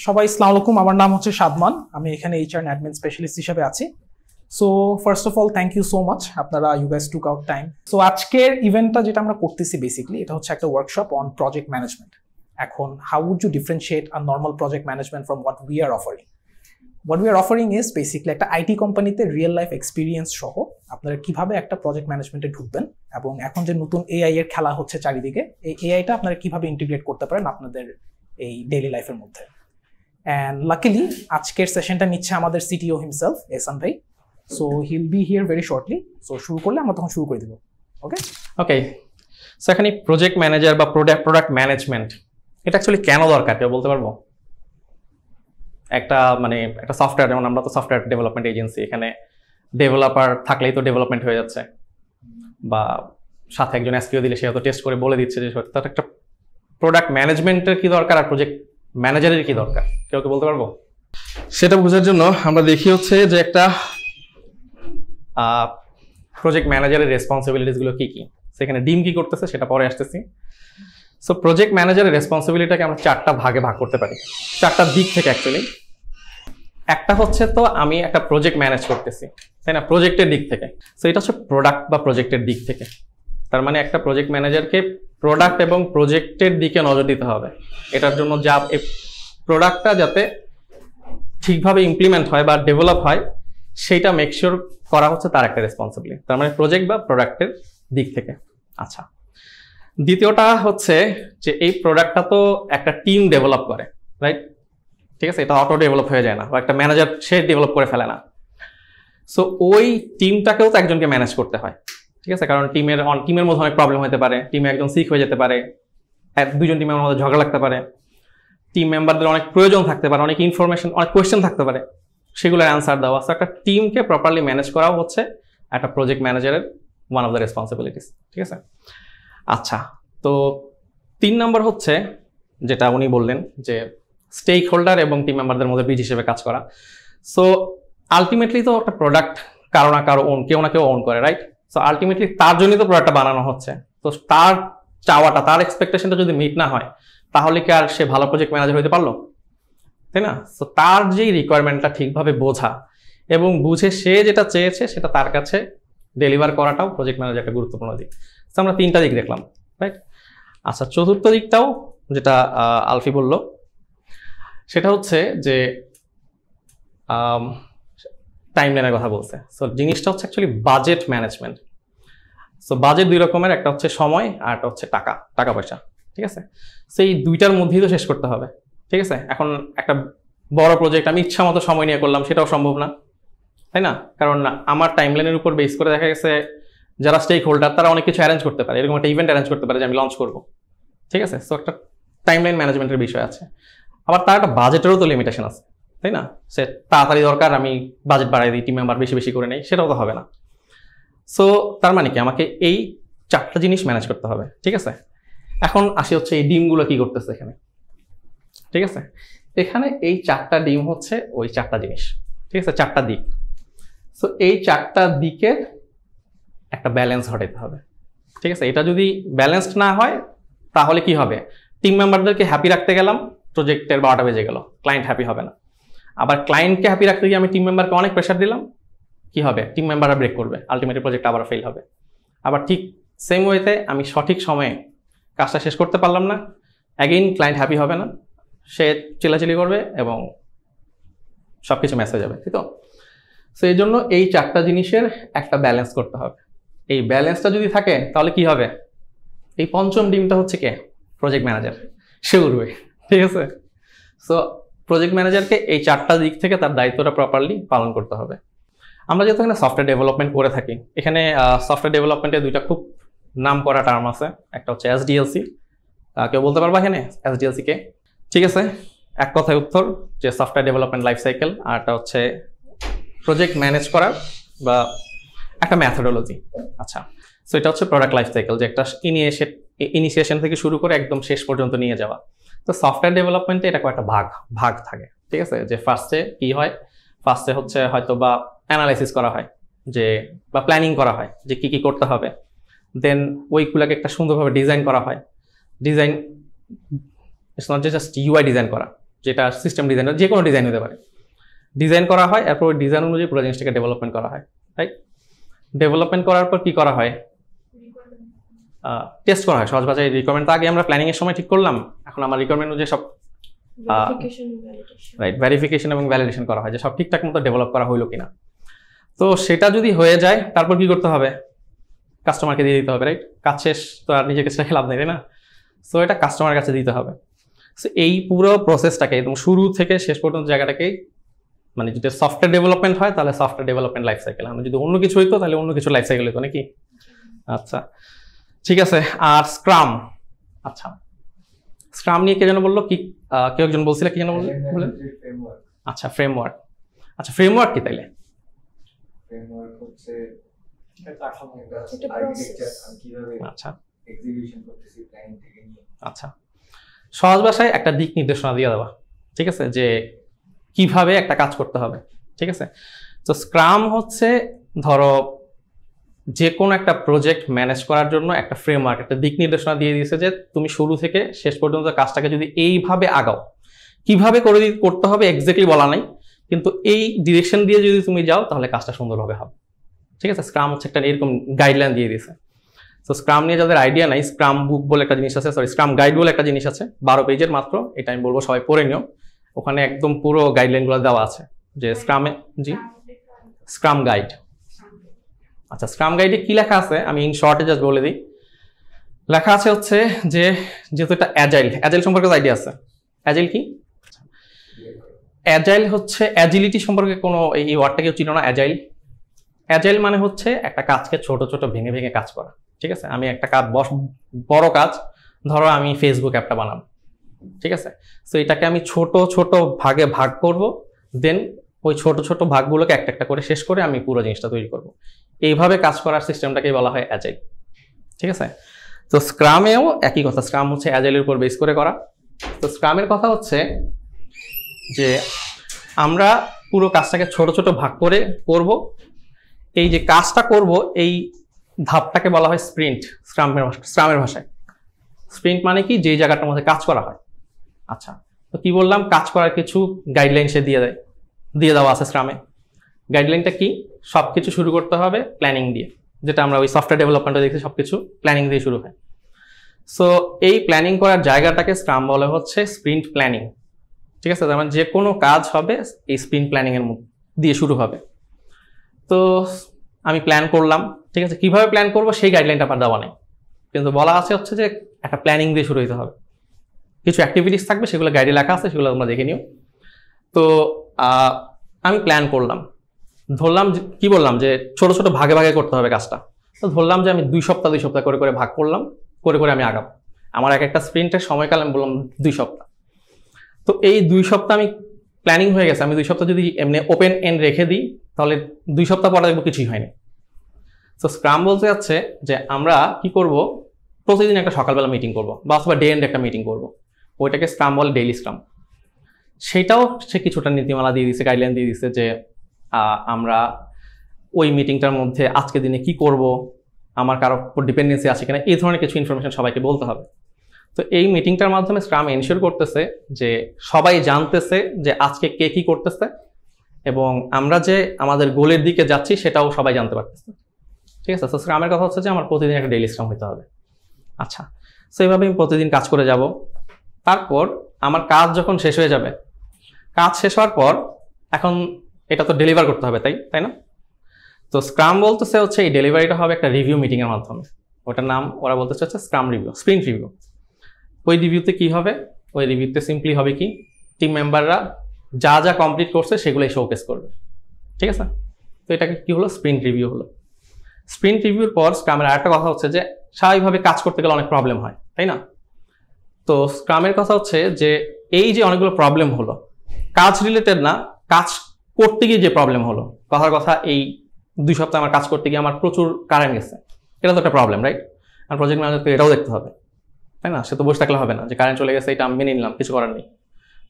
সবাই আসসালামু আলাইকুম। আমার নাম হচ্ছে সাদমান, আমি এখানে এইচআর অ্যান্ড অ্যাডমিন স্পেশালিস্ট হিসেবে আছি। So first of all thank you so much, আপনারা you guys took out time. So আজকের ইভেন্টটা যেটা আমরা করতেছি বেসিক্যালি এটা হচ্ছে একটা ওয়ার্কশপ অন প্রজেক্ট ম্যানেজমেন্ট। এখন how would you differentiate a normal project management from what we are offering. What we are offering is basically একটা আইটি কোম্পানিতে রিয়েল লাইফ এক্সপিরিয়েন্স সহ আপনারা কিভাবে একটা প্রজেক্ট ম্যানেজমেন্টে ঢুকবেন, এবং এখন যে নতুন এআই এর খেলা হচ্ছে চারিদিকে, এই এআইটা আপনারা কিভাবে ইন্টিগ্রেট করতে পারেন আপনাদের এই ডেইলি লাইফের মধ্যে। অ্যান্ড লাকিলি আজকের সেশনটা নিচ্ছে আমাদের সিটিও হিমসেলফ এহসান ভাই। So hill B here very shortly. So শুরু করলে আমরা তখন শুরু করে দেবো। ওকে ওকে, সো এখানে প্রজেক্ট ম্যানেজার বা প্রোডাক্ট ম্যানেজমেন্ট এটা অ্যাকচুয়ালি কেন দরকার কেউ বলতে পারবো? একটা সফটওয়্যার, যেমন আমরা তো সফটওয়্যার ডেভেলপমেন্ট এজেন্সি, এখানে ডেভেলপার থাকলেই তো ডেভেলপমেন্ট হয়ে যাচ্ছে, বা সাথে একজন এসকিউ দিলে সে হয়তো টেস্ট করে বলে দিচ্ছে যে তার একটা প্রোডাক্ট ম্যানেজমেন্টের কি দরকার আর প্রজেক্ট ম্যানেজারের কি দরকার, কেউ কি বলতে পারবো? সেটা বোঝার জন্য আমরা দেখি হচ্ছে যে একটা প্রজেক্ট ম্যানেজারের রেসপন্সিবিলিটিসগুলো কি কি, সেখানে ডিম কি করতেছে সেটা পরে আসতেছি। সো প্রজেক্ট ম্যানেজারের রেসপন্সিবিলিটিটাকে আমরা চারটা ভাগে ভাগ করতে পারি, চারটা দিক থেকে অ্যাকচুয়ালি। একটা হচ্ছে তো আমি একটা প্রজেক্ট ম্যানেজ করতেছি, তাই না, প্রজেক্টের দিক থেকে। সো এটা হচ্ছে প্রোডাক্ট বা প্রজেক্টের দিক থেকে। তার মানে একটা প্রজেক্ট ম্যানেজারকে প্রোডাক্ট এবং প্রজেক্টের দিকে নজর দিতে হবে, এটার জন্য যা প্রোডাক্টটা যাতে ঠিকভাবে ইমপ্লিমেন্ট হয় বা ডেভেলপ হয় সেইটা মেকশিওর করা হচ্ছে তার একটা রেসপন্সিবিলিটি। তার মানে প্রজেক্ট বা প্রোডাক্টের দিক থেকে। আচ্ছা, দ্বিতীয়টা হচ্ছে যে এই প্রোডাক্টটা তো একটা টিম ডেভেলপ করে, রাইট? ঠিক আছে, এটা অটো ডেভেলপ হয়ে যায় না, বা একটা ম্যানেজার সে ডেভেলপ করে ফেলে না। সো ওই টিমটাকেও তো একজনকে ম্যানেজ করতে হয়, ঠিক আছে, কারণ টিমের মধ্যে অনেক প্রবলেম হতে পারে, টিমে একজন সিক হয়ে যেতে পারে, দুজন টিমের মধ্যে ঝগড়া লাগতে পারে, টিম মেম্বারদের অনেক প্রয়োজন থাকতে পারে, অনেক ইনফরমেশন, অনেক কোয়েশ্চেন থাকতে পারে, সেগুলোর অ্যান্সার দেওয়া। সো একটা টিমকে প্রপারলি ম্যানেজ করাও হচ্ছে একটা প্রজেক্ট ম্যানেজারের ওয়ান অফ দ্য রেসপন্সিবিলিটিস, ঠিক আছে। আচ্ছা, তো 3 নম্বর হচ্ছে যেটা উনি বললেন যে স্টেক হোল্ডার এবং টিম মেম্বারদের মধ্যে ব্রিজ হিসেবে কাজ করা। সো আলটিমেটলি তো একটা প্রোডাক্ট কারো না কারো কেউ না কেউ ওন করে, রাইট? সো আলটিমেটলি তার জন্যই তো প্রোডাক্টটা বানানো হচ্ছে। তো তার চাওয়াটা, তার এক্সপেকটেশনটা যদি মিট না হয় তাহলে কি আর সে ভালো প্রজেক্ট ম্যানেজার হইতে পারলো, তাই না? সো তার যেই রিকোয়ারমেন্টটা ঠিকভাবে বোঝা এবং বুঝে সে যেটা চেয়েছে সেটা তার কাছে ডেলিভার করাটাও প্রজেক্ট ম্যানেজার একটা গুরুত্বপূর্ণ দিক। সো আমরা 3টা দিক দেখলাম, রাইট? আচ্ছা, চতুর্থ দিকটাও যেটা আলফি বলল সেটা হচ্ছে যে টাইমলাইনের কথা বলছে। সো জিনিসটা হচ্ছে actually budget management. So budget 2 রকমের, একটা হচ্ছে সময় আর একটা হচ্ছে টাকা পয়সা, ঠিক আছে। সেই 2টার মধ্যেই তো শেষ করতে হবে, ঠিক আছে। এখন একটা বড় প্রজেক্ট আমি ইচ্ছা মতো সময় নিয়ে করলাম সেটাও সম্ভব না, তাই না? কারণ আমার টাইমলাইনের উপর বেস করে দেখা গেছে যারা স্টেক হোল্ডার তারা অনেক কিছু অ্যারেঞ্জ করতে পারে, এরকম একটা ইভেন্ট অ্যারেঞ্জ করতে পারে যে আমি লঞ্চ করবো, ঠিক আছে। সো একটা টাইমলাইন ম্যানেজমেন্টের বিষয় আছে। আবার তার একটা বাজেটেরও তো লিমিটেশন আছে, তাই না? সে তাড়াতাড়ি দরকার, আমি বাজেট বাড়াই দিই, টিম মেম্বার বেশি বেশি করে নেই, সেটাও তো হবে না। সো তার মানে কি আমাকে এই 4টা জিনিস ম্যানেজ করতে হবে, ঠিক আছে। এখন আসি হচ্ছে এই ডিমগুলো কি করতেছে এখানে, ঠিক আছে। এখানে এই 4টা ডিম হচ্ছে ওই 4টা জিনিস, ঠিক আছে, 4টা দিক। সো এই 4টা দিকের একটা ব্যালেন্স ঘটাইতে হবে, ঠিক আছে। এটা যদি ব্যালেন্সড না হয় তাহলে কি হবে? টিম মেম্বারদেরকে হ্যাপি রাখতে গেলাম, প্রজেক্টের 12টা বেজে গেল, ক্লায়েন্ট হ্যাপি হবে না। আবার ক্লায়েন্টকে হ্যাপি রাখতে গিয়ে আমি টিম মেম্বারকে অনেক প্রেশার দিলাম, কি হবে? টিম মেম্বাররা ব্রেক করবে, আলটিমেটলি প্রজেক্ট আবার ফেল হবে। আবার ঠিক সেম ওয়েতে আমি সঠিক সময়ে কাজটা শেষ করতে পারলাম না, অ্যাগেইন ক্লায়েন্ট হ্যাপি হবে না, সে চিল্লাচিল্লি করবে এবং সব কিছু মেসেজ যাবে, ঠিক তো? সো এই জন্য এই 4টা জিনিসের একটা ব্যালেন্স করতে হবে। এই ব্যালেন্সটা যদি থাকে তাহলে কি হবে? এই 5ম ডিমটা হচ্ছে কে? প্রজেক্ট ম্যানেজার, সে উঠবে, ঠিক আছে। সো প্রজেক্ট ম্যানেজারকে এই 4টা দিক থেকে তার দায়িত্বটা প্রপারলি পালন করতে হবে। আমরা যেহেতু এখানে সফটওয়্যার ডেভেলপমেন্ট করে থাকি, এখানে সফটওয়্যার ডেভেলপমেন্টে 2টা খুব নাম করা টার্ম আছে। একটা হচ্ছে SDLC, কেউ বলতে পারবা এখানে SDLC কে? ঠিক আছে, এক কথায় উত্তর যে সফটওয়্যার ডেভেলপমেন্ট লাইফ সাইকেল, আর একটা হচ্ছে প্রজেক্ট ম্যানেজ করার বা একটা ম্যাথোডোলজি। আচ্ছা, সো এটা হচ্ছে প্রোডাক্ট লাইফ সাইকেল, যে একটা ইনিশিয়েশন থেকে শুরু করে একদম শেষ পর্যন্ত নিয়ে যাওয়া। তো সফটওয়্যার ডেভেলপমেন্টে এটা কয়েকটা ভাগ থাকে, ঠিক আছে। যে ফার্স্টে কি হয়, ফার্স্টে হচ্ছে হয়তো বা অ্যানালাইসিস করা হয়, যে বা প্ল্যানিং করা হয় যে কি কি করতে হবে, দেন ওইগুলোকে একটা সুন্দরভাবে ডিজাইন করা হয়। Design it's not just UI design করা, যেটা সিস্টেম ডিজাইন, যে কোনো ডিজাইন হতে পারে, ডিজাইন করা হয়, এরপর ওই ডিজাইন অনুযায়ী পুরো জিনিসটাকে ডেভেলপমেন্ট করা হয়, রাইট? ডেভেলপমেন্ট করার পর কি করা হয়? টেস্ট করা হয়। সহজ ভাষায় রিকোয়ারমেন্ট আগে আমরা প্ল্যানিং এর সময় ঠিক করলাম, এখন আমার রিকোয়ারমেন্ট অনুযায়ী সব রাইট ভেরিফিকেশন এবং ভ্যালিডেশন করা হয় যে সব ঠিকঠাক মতো ডেভেলপ করা হইলো কিনা। তো সেটা যদি হয়ে যায় তারপর কি করতে হবে? কাস্টমারকে দিয়ে দিতে হবে, রাইট? কাজ শেষ তো আর নিজের কাছে লাভ নেই, তাই না? সো এটা কাস্টমারের কাছে দিতে হবে। সো এই পুরো প্রসেসটাকে একদম শুরু থেকে শেষ পর্যন্ত জায়গাটাকেই, মানে যদি সফটওয়্যার ডেভেলপমেন্ট হয় তাহলে সফটওয়্যার ডেভেলপমেন্ট লাইফ সাইকেল, আমরা যদি অন্য কিছু হইতো তাহলে অন্য কিছু লাইফ সাইকেল হইতো নাকি? আচ্ছা ঠিক আছে। আর স্ক্রাম, আচ্ছা স্ক্রাম নিয়ে কে যেন বললো, কি কেউ একজন বলছিল, কি যেন বললেন? আচ্ছা ফ্রেমওয়ার্ক। আচ্ছা ফ্রেমওয়ার্ক কি তাইলে? ফ্রেমওয়ার্ক হচ্ছে আচ্ছা এক্সিকিউশন করতেছি প্ল্যানিং থেকে নিয়ে। আচ্ছা সহজ ভাষায় একটা দিক নির্দেশনা দিয়ে দেওয়া, ঠিক আছে, যে কিভাবে একটা কাজ করতে হবে, ঠিক আছে। তো স্ক্রাম হচ্ছে ধরো যে কোনো একটা প্রজেক্ট ম্যানেজ করার জন্য একটা ফ্রেমওয়ার্ক, একটা দিক নির্দেশনা দিয়ে দিয়েছে যে তুমি শুরু থেকে শেষ পর্যন্ত কাজটাকে যদি এইভাবে আগাও, কিভাবে করতে হবে এক্স্যাক্টলি বলা নাই, কিন্তু এই ডিরেকশন দিয়ে যদি তুমি যাও তাহলে কাজটা সুন্দরভাবে হবে, ঠিক আছে। স্ক্রাম হচ্ছে একটা এরকম গাইডলাইন দিয়ে দিয়েছে। তো স্ক্রাম নিয়ে যাদের আইডিয়া নাই, স্ক্রাম বুক বলে একটা জিনিস আছে, সরি স্ক্রাম গাইড বলে একটা জিনিস আছে, 12 পেজের মাত্র, এটা আমি বলবো সবাই পড়ে নিও। ওখানে একদম পুরো গাইডলাইনগুলো দেওয়া আছে যে স্ক্রামে, জি স্ক্রাম গাইড। আচ্ছা স্ক্রাম গাইডে কি লেখা আছে আমি ইন শর্টে জাস্ট বলে দিই। লেখা আছে হচ্ছে যে যেহেতু এটা অ্যাজাইল সম্পর্কে আইডিয়া আছে। অ্যাজাইল কি? অ্যাজাইল হচ্ছে অ্যাজিলিটি সম্পর্কে কোনো এই ওয়ার্ডটা কেউ চিনো না? অ্যাজাইল মানে হচ্ছে একটা কাজকে ছোট ছোট ভেঙে ভেঙে কাজ করা, ঠিক আছে। আমি একটা কাজ বড় কাজ, ধরো আমি ফেসবুক অ্যাপটা বানাবো, ঠিক আছে। সো এটাকে আমি ছোট ছোট ভাগে ভাগ করব, দেন ওই ছোট ছোট ভাগগুলোকে একটা একটা করে শেষ করে আমি পুরো জিনিসটা তৈরি করব। এইভাবে কাজ করার সিস্টেমটাকেই বলা হয় অ্যাজাইল, ঠিক আছে। তো স্ক্রামেও একই কথা, স্ক্রাম হচ্ছে অ্যাজাইলের উপর বেস করে করা। তো স্ক্রামের কথা হচ্ছে যে আমরা পুরো কাজটাকে ছোট ছোট ভাগ করে করব। এই যে কাজটা করব এই ধাপটাকে বলা হয় স্প্রিন্ট, স্ক্রামের ভাষায়। স্প্রিন্ট মানে কি? যেই জায়গাটার মধ্যে কাজ করা হয়। আচ্ছা তো কি বললাম, কাজ করার কিছু গাইডলাইন সে দিয়ে দেওয়া আছে স্ক্রামে। গাইডলাইনটা কি? সবকিছু শুরু করতে হবে প্ল্যানিং দিয়ে, যেটা আমরা ওই সফটওয়্যার ডেভেলপমেন্টে দেখছি, সবকিছু প্ল্যানিং দিয়ে শুরু হয়। সো এই প্ল্যানিং করার জায়গাটাকে স্ক্রাম বলে হচ্ছে স্প্রিন্ট প্ল্যানিং, ঠিক আছে। তার মানে যে কোনো কাজ হবে এই স্প্রিন্ট প্ল্যানিং এর দিয়ে শুরু হবে। তো আমি প্ল্যান করলাম, ঠিক আছে, কিভাবে প্ল্যান করবো সেই গাইডলাইনটা আমার দেওয়া নেই, কিন্তু বলা আছে হচ্ছে যে একটা প্ল্যানিং দিয়ে শুরু হতে হবে। কিছু অ্যাক্টিভিটিস থাকবে, সেগুলো গাইডে লেখা আছে, সেগুলো তোমরা দেখে নিও। তো আমি প্ল্যান করলাম, ধরলাম কি বললাম যে ছোট ছোট ভাগে ভাগে করতে হবে কাজটা। তো ধরলাম যে আমি 2 সপ্তাহ করে করে ভাগ করলাম, করে করে আমি আগাবো। আমার একটা স্প্রিন্টের সময়কাল আমি বললাম 2 সপ্তাহ। তো এই 2 সপ্তাহ আমি প্ল্যানিং হয়ে গেছে, আমি 2 সপ্তাহ যদি এমনি ওপেন এন্ড রেখে দিই তাহলে 2 সপ্তাহ পরে দেখবো কিছুই হয়নি। তো স্ক্রাম বলতে যাচ্ছে যে আমরা কি করব, প্রতিদিন একটা সকালবেলা মিটিং করব বা অথবা ডে এন্ড একটা মিটিং করব, ওইটাকে স্ক্রাম বলে ডেইলি স্ক্রাম। সেটাও সে কিছুটা নীতিমালা দিয়ে দিচ্ছে, গাইডলাইন দিয়ে দিচ্ছে যে আমরা ওই মিটিংটার মধ্যে আজকে দিনে কি করব, আমার কারো উপর ডিপেন্ডেন্সি আছে কিনা, এই ধরনের কিছু ইনফরমেশন সবাইকে বলতে হবে। তো এই মিটিংটার মাধ্যমে স্ক্রাম এনশিওর করতেছে যে সবাই জানতেছে যে আজকে কে কি করতেছে এবং আমরা যে আমাদের গোলের দিকে যাচ্ছি সেটাও সবাই জানতে পারতেছে, ঠিক আছে। তো স্ক্রামের কথা হচ্ছে যে আমার প্রতিদিন একটা ডেইলি স্ক্রাম হতে হবে। আচ্ছা সো এইভাবে আমি প্রতিদিন কাজ করে যাব। তারপর আমার কাজ যখন শেষ হয়ে যাবে, কাজ শেষ হওয়ার পর এখন এটা তো ডেলিভার করতে হবে, তাই না? তো স্ক্রাম বলতেছে হচ্ছে এই ডেলিভারিটা হবে একটা রিভিউ মিটিং এর মাধ্যমে। ওটার নাম ওরা বলতেছে হচ্ছে স্ক্রাম রিভিউ, স্প্রিন্ট রিভিউ। ওই রিভিউতে কি হবে? ওই রিভিউতে সিম্পলি হবে কি, টিম মেম্বাররা যা যা কমপ্লিট করছে সেগুলোই শোকেস করবে, ঠিক আছে। তো এটাকে কি হলো, স্প্রিন্ট রিভিউ হলো। স্প্রিন্ট রিভিউর পর স্ক্রামের আরেকটা কথা হচ্ছে যে স্বাভাবিকভাবে কাজ করতে গেলে অনেক প্রবলেম হয়, তাই না? তো স্ক্রামের কথা হচ্ছে যে এই যে অনেকগুলো প্রবলেম হলো, কাজ রিলেটেড না, কাজ করতে গিয়ে যে প্রবলেম হলো, কথার কথা এই 2 সপ্তাহ আমার কাজ করতে গিয়ে আমার প্রচুর কারেন্ট গেছে, এটা তো একটা প্রবলেম, রাইট? আর প্রজেক্ট ম্যানেজারকে এটাও দেখতে হবে, তাই না? সে তো বসে থাকলে হবে না যে কারেন্ট চলে গেছে এটা আমি মেনে নিলাম, কিছু করার নেই,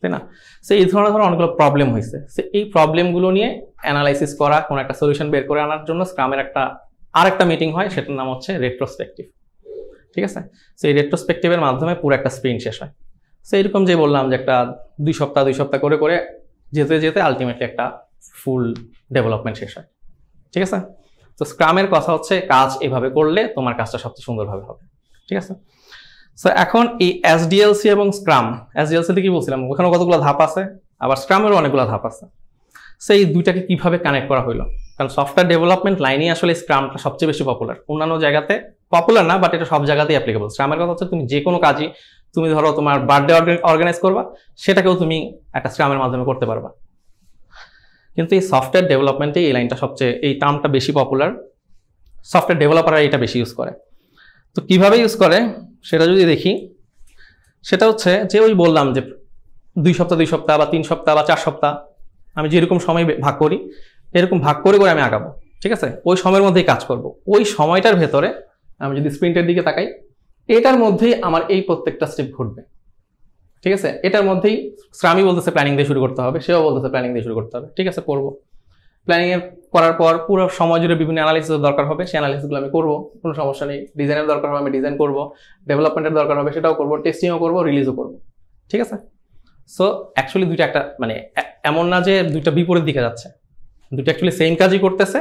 তাই না? সো এই ধরনের অনেকগুলো প্রবলেম হয়েছে। সো এই প্রবলেমগুলো নিয়ে অ্যানালাইসিস করা, কোনো একটা সলিউশন বের করে আনার জন্য স্ক্রামের আরেকটা মিটিং হয়, সেটার নাম হচ্ছে রেট্রোস্পেক্টিভ, ঠিক আছে। সো এই রেট্রোস্পেক্টিভের মাধ্যমে পুরো একটা স্প্রিন্ট শেষ হয়। সো এরকম যে বললাম যে একটা 2 সপ্তাহ করে করে যেতে যেতে আলটিমেটলি একটা ফুল ডেভেলপমেন্ট শেষ হয়। ঠিক আছে? তো স্ক্রামের কথা হচ্ছে কাজ এভাবে করলে তোমার কাজটা সবচেয়ে সুন্দরভাবে হবে। ঠিক আছে? সো এখন এই এসডিএলসি এবং স্ক্রাম, এসডিএলসিতে কি বলছিলাম ওখানে কতগুলো ধাপ আছে, আবার স্ক্রামেরও অনেকগুলো ধাপ আছে। সো এই দুইটাকে কিভাবে কানেক্ট করা হইলো, কারণ সফটওয়্যার ডেভেলপমেন্ট লাইনে আসলে স্ক্রামটা সবচেয়ে বেশি পপুলার, অন্যান্য জায়গাতে পপুলার না, বাট এটা সব জায়গাতেই অ্যাপ্লিকেবল। স্ক্রামের কথা হচ্ছে তুমি যে কোনো কাজই, তুমি ধরো তোমার বার্থডে অর্গানাইজ করবা, সেটাকেও তুমি একটা স্ক্রামের মাধ্যমে করতে পারবা। কিন্তু এই সফটওয়্যার ডেভেলপমেন্টে এই লাইনটা সবচেয়ে, এই টার্মটা বেশি পপুলার, সফটওয়্যার ডেভেলপাররা এটা বেশি ইউজ করে। তো কিভাবে ইউজ করে সেটা যদি দেখি, সেটা হচ্ছে যে ওই বললাম যে 2 সপ্তাহ বা 3 সপ্তাহ বা 4 সপ্তাহ আমি যেরকম সময় ভাগ করি, এরকম ভাগ করে করে আমি আগাবো। ঠিক আছে? ওই সময়ের মধ্যেই কাজ করব। ওই সময়টার ভেতরে আমি যদি স্প্রিন্টের দিকে তাকাই, এটার মধ্যেই আমার এই প্রত্যেকটা স্টেপ ঘটবে। ঠিক আছে? এটার মধ্যেই স্ক্রামি বলতেছে প্ল্যানিং দিয়ে শুরু করতে হবে, সেও বলতেছে প্ল্যানিং দিয়ে শুরু করতে হবে। ঠিক আছে, করবো। প্ল্যানিং এর করার পর পুরো সময় জুড়ে বিভিন্ন অ্যানালিসিসের দরকার হবে, সেই অ্যানালিসিসগুলো আমি করবো, কোনো সমস্যা নেই। ডিজাইনের দরকার হবে, আমি ডিজাইন করবো। ডেভেলপমেন্টের দরকার হবে, সেটাও করবো। টেস্টিংও করবো, রিলিজও করবো। ঠিক আছে? সো অ্যাকচুয়ালি দুইটা একটা মানে এমন না যে দুইটা বিপরীত দিকে যাচ্ছে, দুইটা অ্যাকচুয়ালি সেম কাজই করতেছে।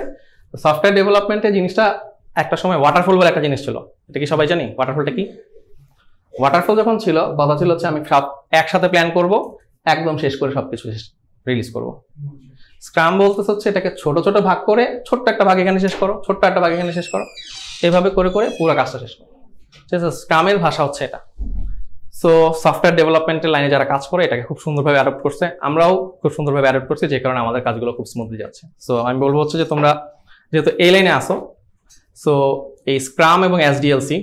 সফটওয়্যার ডেভেলপমেন্টে জিনিসটা একটা সময় ওয়াটারফল বলে একটা জিনিস ছিল, এটা কি সবাই জানি? ওয়াটারফলটা কি? ওয়াটারফল যখন ছিল, কথা ছিল হচ্ছে আমি সব একসাথে প্ল্যান করব, একদম শেষ করে সবকিছু রিলিজ করব। স্ক্রাম বলতেছে হচ্ছে এটাকে ছোট ছোট ভাগ করে, ছোট্ট একটা ভাগ এখানে শেষ করো, ছোট্ট একটা ভাগ এখানে শেষ করো, এভাবে করে করে পুরো কাজটা শেষ করো। ঠিক আছে? স্ক্রামের ভাষা হচ্ছে এটা। সো সফটওয়্যার ডেভেলপমেন্টের লাইনে যারা কাজ করে এটাকে খুব সুন্দরভাবে অ্যাডপ্ট করছে, আমরাও খুব সুন্দরভাবে অ্যাডপ্ট করছি, যে কারণে আমাদের কাজগুলো খুব স্মুথলি যাচ্ছে। সো আমি বলবো হচ্ছে যে তোমরা যেহেতু এই লাইনে আসো, সো এই স্ক্রাম এবং এসডিএলসি,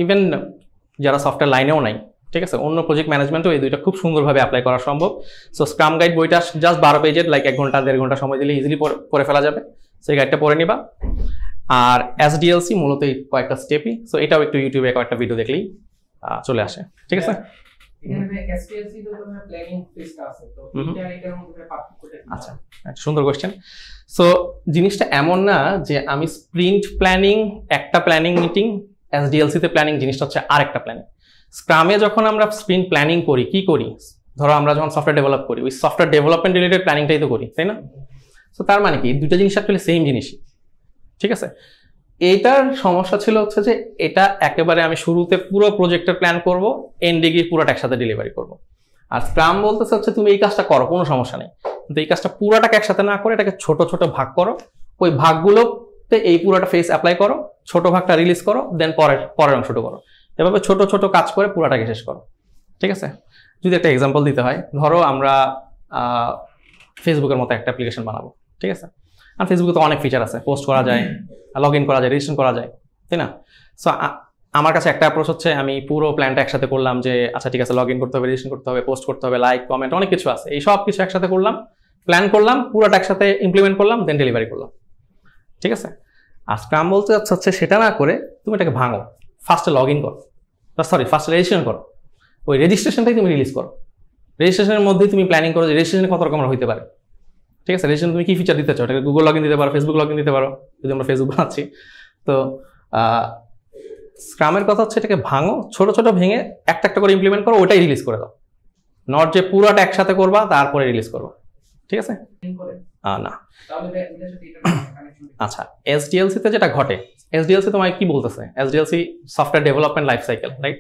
ইভেন যারা সফটওয়্যার লাইনেও নাই, ঠিক আছে, অন্য প্রজেক্ট ম্যানেজমেন্টও এই দুইটা খুব সুন্দরভাবে অ্যাপ্লাই করা সম্ভব। সো স্ক্রাম গাইড বইটা জাস্ট 12 পেজের, লাইক 1 ঘন্টা 1.5 ঘন্টা সময় দিলে ইজিলি করে ফেলা যাবে, সেই গাইডটা পড়ে নিবা। আর এসডিএলসি মূলত এই কয়েকটা স্টেপই, সো এটাও একটু ইউটিউবে কয়েকটা ভিডিও দেখলেই চলে আসে। ঠিক আছে? আচ্ছা, একটা সুন্দর কোয়েশ্চেন। সো জিনিসটা এমন না যে আমি স্প্রিন্ট প্ল্যানিং একটা প্ল্যানিং মিটিং, এসডিএলসিতে প্ল্যানিং জিনিসটা হচ্ছে আরেকটা প্ল্যানিং। স্ক্রামে যখন আমরা স্প্রিন্ট প্ল্যানিং করি, কি করি? ধরো আমরা যখন সফটওয়্যার ডেভেলপ করি, ওই সফটওয়্যার ডেভেলপমেন্ট রিলেটেড প্ল্যানিংটাই তো করি, তাই না? সো তার মানে কি দুইটা জিনিস অ্যাকচুয়ালি সেম জিনিসই। ঠিক আছে? এইটার সমস্যা ছিল হচ্ছে যে এটা একেবারে আমি শুরুতে পুরো প্রজেক্টের প্ল্যান করব, এন্ডে গিয়ে পুরোটা একসাথে ডেলিভারি করব। আর স্ক্রাম বলতেছে হচ্ছে তুমি এই কাজটা করো, কোনো সমস্যা নেই, কিন্তু এই কাজটা পুরোটাকে একসাথে না করে এটাকে ছোট ছোট ভাগ করো, ওই ভাগগুলোতে এই পুরোটা ফেস অ্যাপ্লাই করো, ছোট ভাগটা রিলিজ করো, দেন পরের অংশটা করো। এভাবে ছোট ছোট কাজ করে পুরোটাকে শেষ করো। ঠিক আছে? যদি একটা এক্সাম্পল দিতে হয়, ধরো আমরা ফেসবুকের মতো একটা অ্যাপ্লিকেশন বানাবো। ঠিক আছে? আর ফেসবুকে তো অনেক ফিচার আছে, পোস্ট করা যায়, লগ ইন করা যায়, রেজিস্ট্রেশন করা যায়, তাই না? সো আমার কাছে একটা অ্যাপ্রোচ হচ্ছে আমি পুরো প্ল্যানটা একসাথে করলাম, যে আচ্ছা ঠিক আছে, লগ ইন করতে হবে, রেজিস্ট্রেশন করতে হবে, পোস্ট করতে হবে, লাইক কমেন্ট অনেক কিছু আছে, এই সব কিছু একসাথে করলাম, প্ল্যান করলাম, পুরোটা একসাথে ইমপ্লিমেন্ট করলাম, দেন ডেলিভারি করলাম। ঠিক আছে? আর স্ক্রাম বলতে হচ্ছে সেটা না করে তুমি এটাকে ভাঙো, ফার্স্টে লগ ইন করো, সরি ফার্স্টে রেজিস্ট্রেশন করো, ওই রেজিস্ট্রেশনটাই তুমি রিলিজ করো। রেজিস্ট্রেশনের মধ্যেই তুমি প্ল্যানিং করো যে রেজিস্ট্রেশনে কত রকমের হইতে পারে। ঠিক আছে? রেজিস্ট্রেশন তুমি কি ফিচার দিতে চাও, এটাকে গুগল লগ ইন দিতে পারো, ফেসবুক লগ ইন দিতে পারো, যদি আমরা ফেসবুক বানাচ্ছি। তো স্ক্রামের কথা হচ্ছে এটাকে ভাঙো, ছোট ছোট ভেঙে একটা একটা করে ইমপ্লিমেন্ট করো, ওটাই রিলিজ করে দাও, নট যে পুরোটা একসাথে করবা তারপরে রিলিজ করবা। ঠিক আছে? না। আচ্ছা, এসডিএলসিতে যেটা ঘটে, এসডিএলসি তোমায় কি বলতেছে? SDLC software development life cycle, right?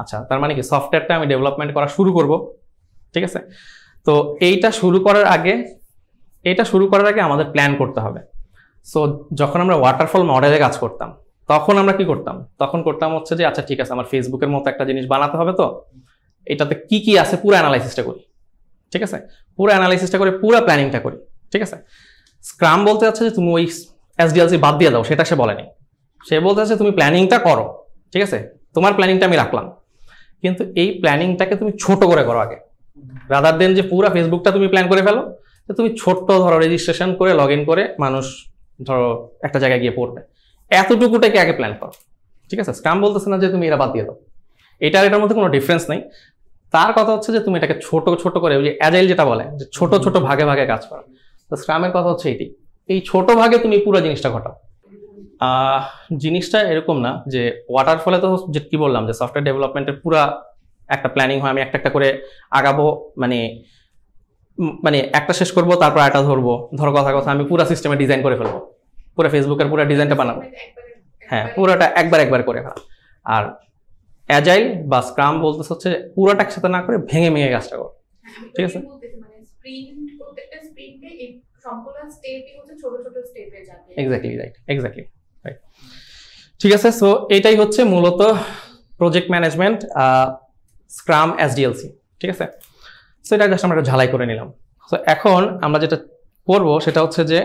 আচ্ছা, তার মানে কি সফটওয়্যারটা আমি ডেভেলপমেন্ট করা শুরু করব। ঠিক আছে? তো এইটা শুরু করার আগে আমাদের প্ল্যান করতে হবে। সো যখন আমরা ওয়াটারফল মডেলে কাজ করতাম, তখন আমরা কি করতাম? তখন করতাম হচ্ছে যে আচ্ছা ঠিক আছে, আমার ফেসবুকের মতো একটা জিনিস বানাতে হবে, তো এটাতে কি কি আছে পুরো অ্যানালাইসিসটা করি। ঠিক আছে? পুরো অ্যানালাইসিসটা করে পুরো প্ল্যানিংটা করি। ঠিক আছে? স্ক্রাম বলতে যাচ্ছে যে তুমি ওই এসডিএলসি বাদ দিয়ে দাও, সেটা সে বলেনি। সে বলতে যাচ্ছে তুমি প্ল্যানিংটা করো। ঠিক আছে? তোমার প্ল্যানিংটা আমি রাখলাম, কিন্তু এই প্ল্যানিংটাকে তুমি ছোট করে করো আগে, রাদার দেন যে পুরো ফেসবুকটা তুমি প্ল্যান করে ফেলো। তো তুমি ছোট্ট ধরো রেজিস্ট্রেশন করে লগ ইন করে মানুষ ধরো একটা জায়গায় গিয়ে পড়বে, এতটুকুটাকে আগে প্ল্যান করো। ঠিক আছে? স্ক্রাম বলতেছে না যে তুমি এরা বাদ দিয়ে দাও, এটার মধ্যে কোনো ডিফারেন্স নেই। তার কথা হচ্ছে যে তুমি এটাকে ছোট ছোট করে, ওই যে অ্যাজাইল যেটা বলে যে ছোট ছোট ভাগে ভাগে কাজ করো। তো স্ক্রামের কথা হচ্ছে এটি, এই ছোট ভাগে তুমি পুরো জিনিসটা ঘটাও। জিনিসটা এরকম না যে ওয়াটারফলে তো যে কি বললাম যে সফটওয়্যার ডেভেলপমেন্টের পুরা একটা প্ল্যানিং হয়, আমি একটা একটা করে আগাবো, মানে মানে একটা শেষ করবো তারপর একটা ধরবো, ধরো কথা কথা আমি পুরো সিস্টেমে ডিজাইন করে ফেলবো, পুরো ফেসবুকের পুরো ডিজাইনটা বানাবো, হ্যাঁ পুরোটা একবার করে ফেলা। আর অ্যাজাইল বা স্ক্রাম বলতে হচ্ছে পুরোটা একসাথে না করে ভেঙে ভেঙে কাজটা করো, ঠিক আছে? এক্স্যাক্টলি রাইট, এক্স্যাক্টলি রাইট, ঠিক আছে। সো এটাই হচ্ছে মূলত প্রজেক্ট ম্যানেজমেন্ট, স্ক্রাম, এসডিএলসি, ঠিক আছে? সো এটা জাস্ট আমরা একটা ঝালাই করে নিলাম। সো এখন আমরা যেটা করব সেটা হচ্ছে যে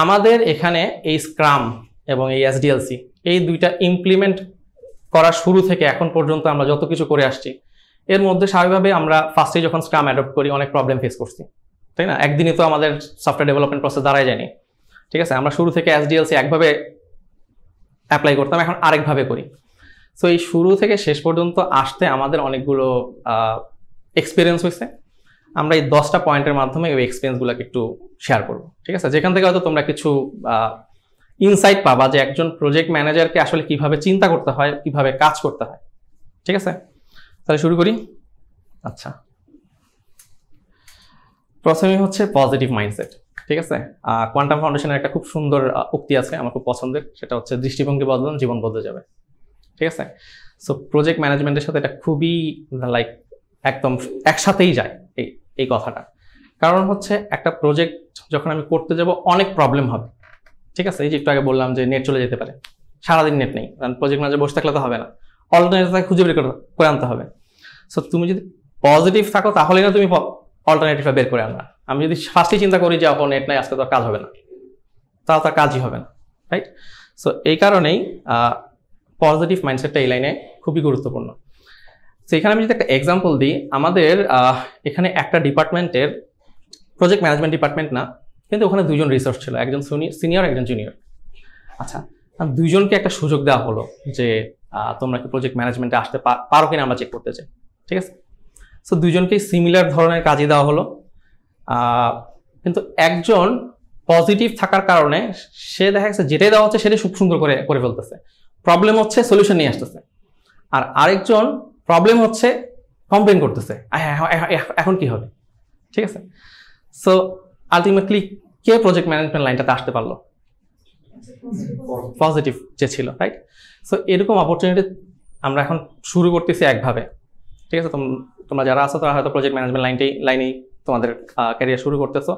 আমাদের এখানে এই স্ক্রাম এবং এই এসডিএলসি এই দুইটা ইমপ্লিমেন্ট করার শুরু থেকে এখন পর্যন্ত আমরা যত কিছু করে আসছি, এর মধ্যে স্বাভাবিকভাবে আমরা ফার্স্টে যখন স্ক্রাম অ্যাডপ্ট করি অনেক প্রবলেম ফেস করছি, তাই না? একদিনই তো আমাদের সফটওয়্যার ডেভেলপমেন্ট প্রসেস দাঁড়ায় যায়নি, ঠিক আছে? আমরা শুরু থেকে এসডিএলসি একভাবে অ্যাপ্লাই করতাম, এখন আরেকভাবে করি। সো এই শুরু থেকে শেষ পর্যন্ত আসতে আমাদের অনেকগুলো এক্সপিরিয়েন্স হয়েছে। আমরা এই 10টা পয়েন্টের মাধ্যমে ওই এক্সপিরিয়েন্সগুলোকে একটু শেয়ার করবো, ঠিক আছে? যেখান থেকে হয়তো তোমরা কিছু ইনসাইট পাবা যে একজন প্রজেক্ট ম্যানেজারকে আসলে কিভাবে চিন্তা করতে হয়, কিভাবে কাজ করতে হয়, ঠিক আছে? তাহলে শুরু করি। আচ্ছা, প্রথমে হচ্ছে পজিটিভ মাইন্ডসেট, ঠিক আছে? কোয়ান্টাম ফাউন্ডেশনের একটা খুব সুন্দর উক্তি আছে আমার খুব পছন্দের, সেটা হচ্ছে দৃষ্টিভঙ্গি বদলান জীবন বদলে যাবে, ঠিক আছে? সো প্রজেক্ট ম্যানেজমেন্টের সাথে এটা খুবই লাইক একদম একসাথেই যায় এই কথাটা। কারণ হচ্ছে একটা প্রজেক্ট যখন আমি করতে যাব অনেক প্রবলেম হবে, ঠিক আছে? এই যে একটু আগে বললাম যে নেট চলে যেতে পারে, সারাদিন নেট নেই, কারণ প্রজেক্ট ম্যানেজার বসে থাকলে তো হবে না, অল্টারনেটিভ খুঁজে বের করে আনতে হবে। সো তুমি যদি পজিটিভ থাকো তাহলেই না তুমি অল্টারনেটিভটা বের করে আনবা। আমি যদি ফার্স্টে চিন্তা করি যে এখন নেট নাই, আজকে তো কাজ হবে না, তাও তার কাজই হবে না, রাইট? সো এই কারণেই পজিটিভ মাইন্ডসেটটা এই লাইনে খুবই গুরুত্বপূর্ণ। তো এখানে আমি যদি একটা এক্সাম্পল দিই, আমাদের এখানে একটা ডিপার্টমেন্টের প্রজেক্ট ম্যানেজমেন্ট ডিপার্টমেন্ট না, কিন্তু ওখানে দুজন রিসোর্স ছিল, একজন সিনিয়র একজন জুনিয়র। আচ্ছা, দুইজনকে একটা সুযোগ দেওয়া হলো যে তোমরা কি প্রজেক্ট ম্যানেজমেন্টে আসতে পারো কিনা আমরা চেক করতে চাই, ঠিক আছে? সো দুইজনকেই সিমিলার ধরনের কাজই দেওয়া হলো, কিন্তু একজন পজিটিভ থাকার কারণে সে দেখা গেছে যেটাই দেওয়া হচ্ছে সেটাই খুব সুন্দর করে ফেলতেছে, প্রবলেম হচ্ছে সলিউশন নিয়ে আসতেছে। আর আরেকজন প্রবলেম হচ্ছে কমপ্লেন করতেছে, এখন কি হবে, ঠিক আছে? সো আলটিমেটলি কে প্রজেক্ট ম্যানেজমেন্ট লাইনটাতে আসতে পারলো? পজিটিভ যে ছিল, রাইট? সো এরকম অপরচুনিটি আমরা এখন শুরু করতেছি একভাবে, ঠিক আছে? তোমরা যারা আছো তারা হয়তো প্রজেক্ট ম্যানেজমেন্ট লাইনেই তোমাদের ক্যারিয়ার শুরু করতেছো।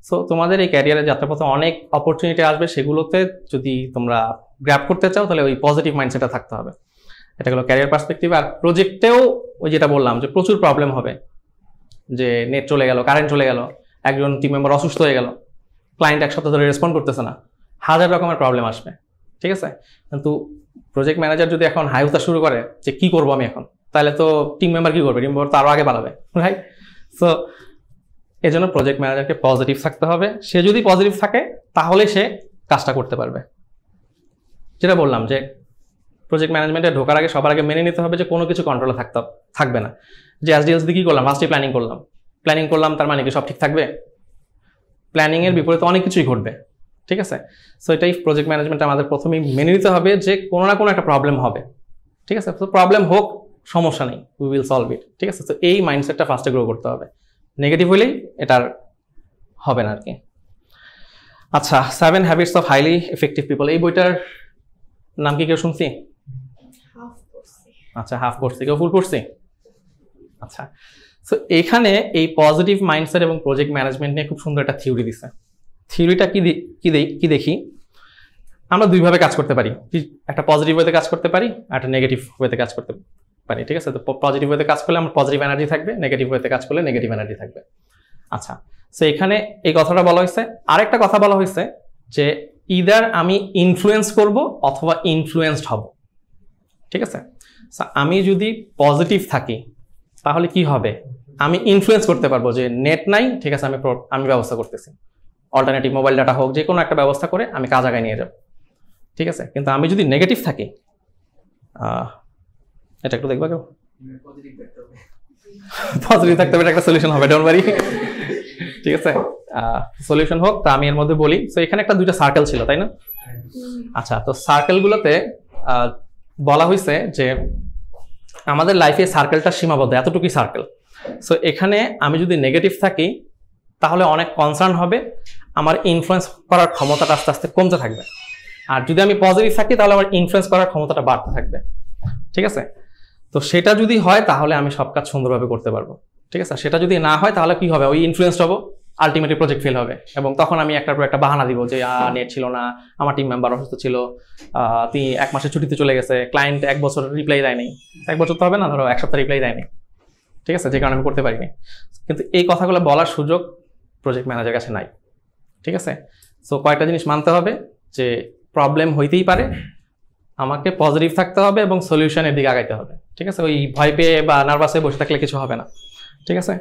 সো তোমাদের এই ক্যারিয়ারের যাত্রাপথে অনেক অপরচুনিটি আসবে, সেগুলোতে যদি তোমরা গ্র্যাব করতে চাও তাহলে ওই পজিটিভ মাইন্ডসেটটা থাকতে হবে। এটা হলো ক্যারিয়ার পার্সপেক্টিভ। আর প্রজেক্টেও ওই যেটা বললাম যে প্রচুর প্রবলেম হবে, যে নেট চলে গেল, কারেন্ট চলে গেল, একজন টিম মেম্বার অসুস্থ হয়ে গেল, ক্লায়েন্ট এক সপ্তাহ ধরে রেসপন্ড করতেছে না, হাজার রকমের প্রবলেম আসবে, ঠিক আছে? কিন্তু প্রজেক্ট ম্যানেজার যদি এখন হাই উঠা শুরু করে যে কি করবো আমি এখন, তাহলে তো টিম মেম্বার কি করবে? টিম মেম্বার তো আরো আগে বাড়াবে, রাইট? সো এই জন্য প্রজেক্ট ম্যানেজারকে পজিটিভ থাকতে হবে। সে যদি পজিটিভ থাকে তাহলে সে কাজটা করতে পারবে। যেটা বললাম যে প্রজেক্ট ম্যানেজমেন্টে ঢোকার আগে সবার আগে মেনে নিতে হবে যে কোনো কিছু কন্ট্রোলে থাকবে না। যে এসডিএলসি কি করলাম, ফার্স্টে প্ল্যানিং করলাম, তার মানে কি সব ঠিক থাকবে? প্ল্যানিংয়ের বিপরীতে অনেক কিছুই ঘটবে, ঠিক আছে? সো এটাই প্রজেক্ট ম্যানেজমেন্টে আমাদের প্রথমেই মেনে নিতে হবে যে কোনো না কোনো একটা প্রবলেম হবে, ঠিক আছে? তো প্রবলেম হোক, সমস্যা নেই, উই উইল সলভ ইট, ঠিক আছে? তো এই মাইন্ডসেটটা ফার্স্টে গ্রো করতে হবে, নেগেটিভ হলেই এটার হবে না আর কি। আচ্ছা, 7 habits of highly effective people, এই বইটার নাম কি কেউ শুনছি? আচ্ছা, হাফ পড়ছি, কেউ ফুল পড়ছি? আচ্ছা, সো এখানে এই পজিটিভ মাইন্ডসেট এবং প্রজেক্ট ম্যানেজমেন্ট নিয়ে খুব সুন্দর একটা থিওরি দিছে। থিওরিটা কি দেখি, আমরা দুইভাবে কাজ করতে পারি, একটা পজিটিভ ওয়েতে কাজ করতে পারি, একটা নেগেটিভ ওয়েতে কাজ করতে পারি, ঠিক আছে? তো পজিটিভ ওয়েতে কাজ করলে আমার পজিটিভ এনার্জি থাকবে, নেগেটিভ ওয়েতে কাজ করলে নেগেটিভ এনার্জি থাকবে। আচ্ছা, সো এখানে এই কথাটা বলা হয়েছে। আরেকটা কথা বলা হয়েছে যে ইদার আমি ইনফ্লুয়েন্স করব অথবা ইনফ্লুয়েন্সড হব, ঠিক আছে? সো আমি যদি পজিটিভ থাকি তাহলে কি হবে, আমি ইনফ্লুয়েন্স করতে পারবো যে নেট নাই, ঠিক আছে, আমি ব্যবস্থা করতেছি, অল্টারনেটিভ মোবাইল ডাটা হোক, যে কোনো একটা ব্যবস্থা করে আমি কাজ আগায় নিয়ে যাব, ঠিক আছে? কিন্তু আমি যদি নেগেটিভ থাকি, এটা একটু দেখবা কেউ, পজিটিভ থাকতে হবে, একটা সলিউশন হবে, ডোন্ট ওয়ারি, ঠিক আছে? সলিউশন হোক। তা আমি এর মধ্যে বলি, তো এখানে একটা দুইটা সার্কেল ছিল, তাই না? আচ্ছা, তো সার্কেলগুলোতে বলা হয়েছে যে আমাদের লাইফে সার্কেলটা সীমাবদ্ধ, এতটুকুই সার্কেল। সো এখানে আমি যদি নেগেটিভ থাকি তাহলে অনেক কনসার্ন হবে, আমার ইনফ্লুয়েন্স করার ক্ষমতাটা আস্তে আস্তে কমতে থাকবে। আর যদি আমি পজিটিভ থাকি তাহলে আমার ইনফ্লুয়েন্স করার ক্ষমতাটা বাড়তে থাকবে, ঠিক আছে? তো সেটা যদি হয় তাহলে আমি সব কাজ সুন্দরভাবে করতে পারবো, ঠিক আছে? সেটা যদি না হয় তাহলে কি হবে, ওই ইনফ্লুয়েন্সড হবো, আলটিমেটলি প্রজেক্ট ফেল হবে, এবং তখন আমি একটার পর একটা বাহানা দিব যে নেট ছিল না, আমার টিম মেম্বার অসুস্থ ছিল, তিনি 1 মাসের ছুটিতে চলে গেছে, ক্লায়েন্ট 1 বছর রিপ্লাই দেয়নি। 1 বছর তো হবে না, ধরো 1 সপ্তাহ রিপ্লাই দেয়নি, ঠিক আছে, যে কারণে আমি করতে পারিনি। কিন্তু এই কথাগুলো বলার সুযোগ প্রজেক্ট ম্যানেজারের কাছে নাই, ঠিক আছে? সো কয়েকটা জিনিস মানতে হবে যে প্রবলেম হইতেই পারে, আমাকে পজিটিভ থাকতে হবে এবং সলিউশনের দিকে আগাইতে হবে, ঠিক আছে? ওই ভয় পেয়ে বা নার্ভাস হয়ে বসে থাকলে কিছু হবে না, ঠিক আছে?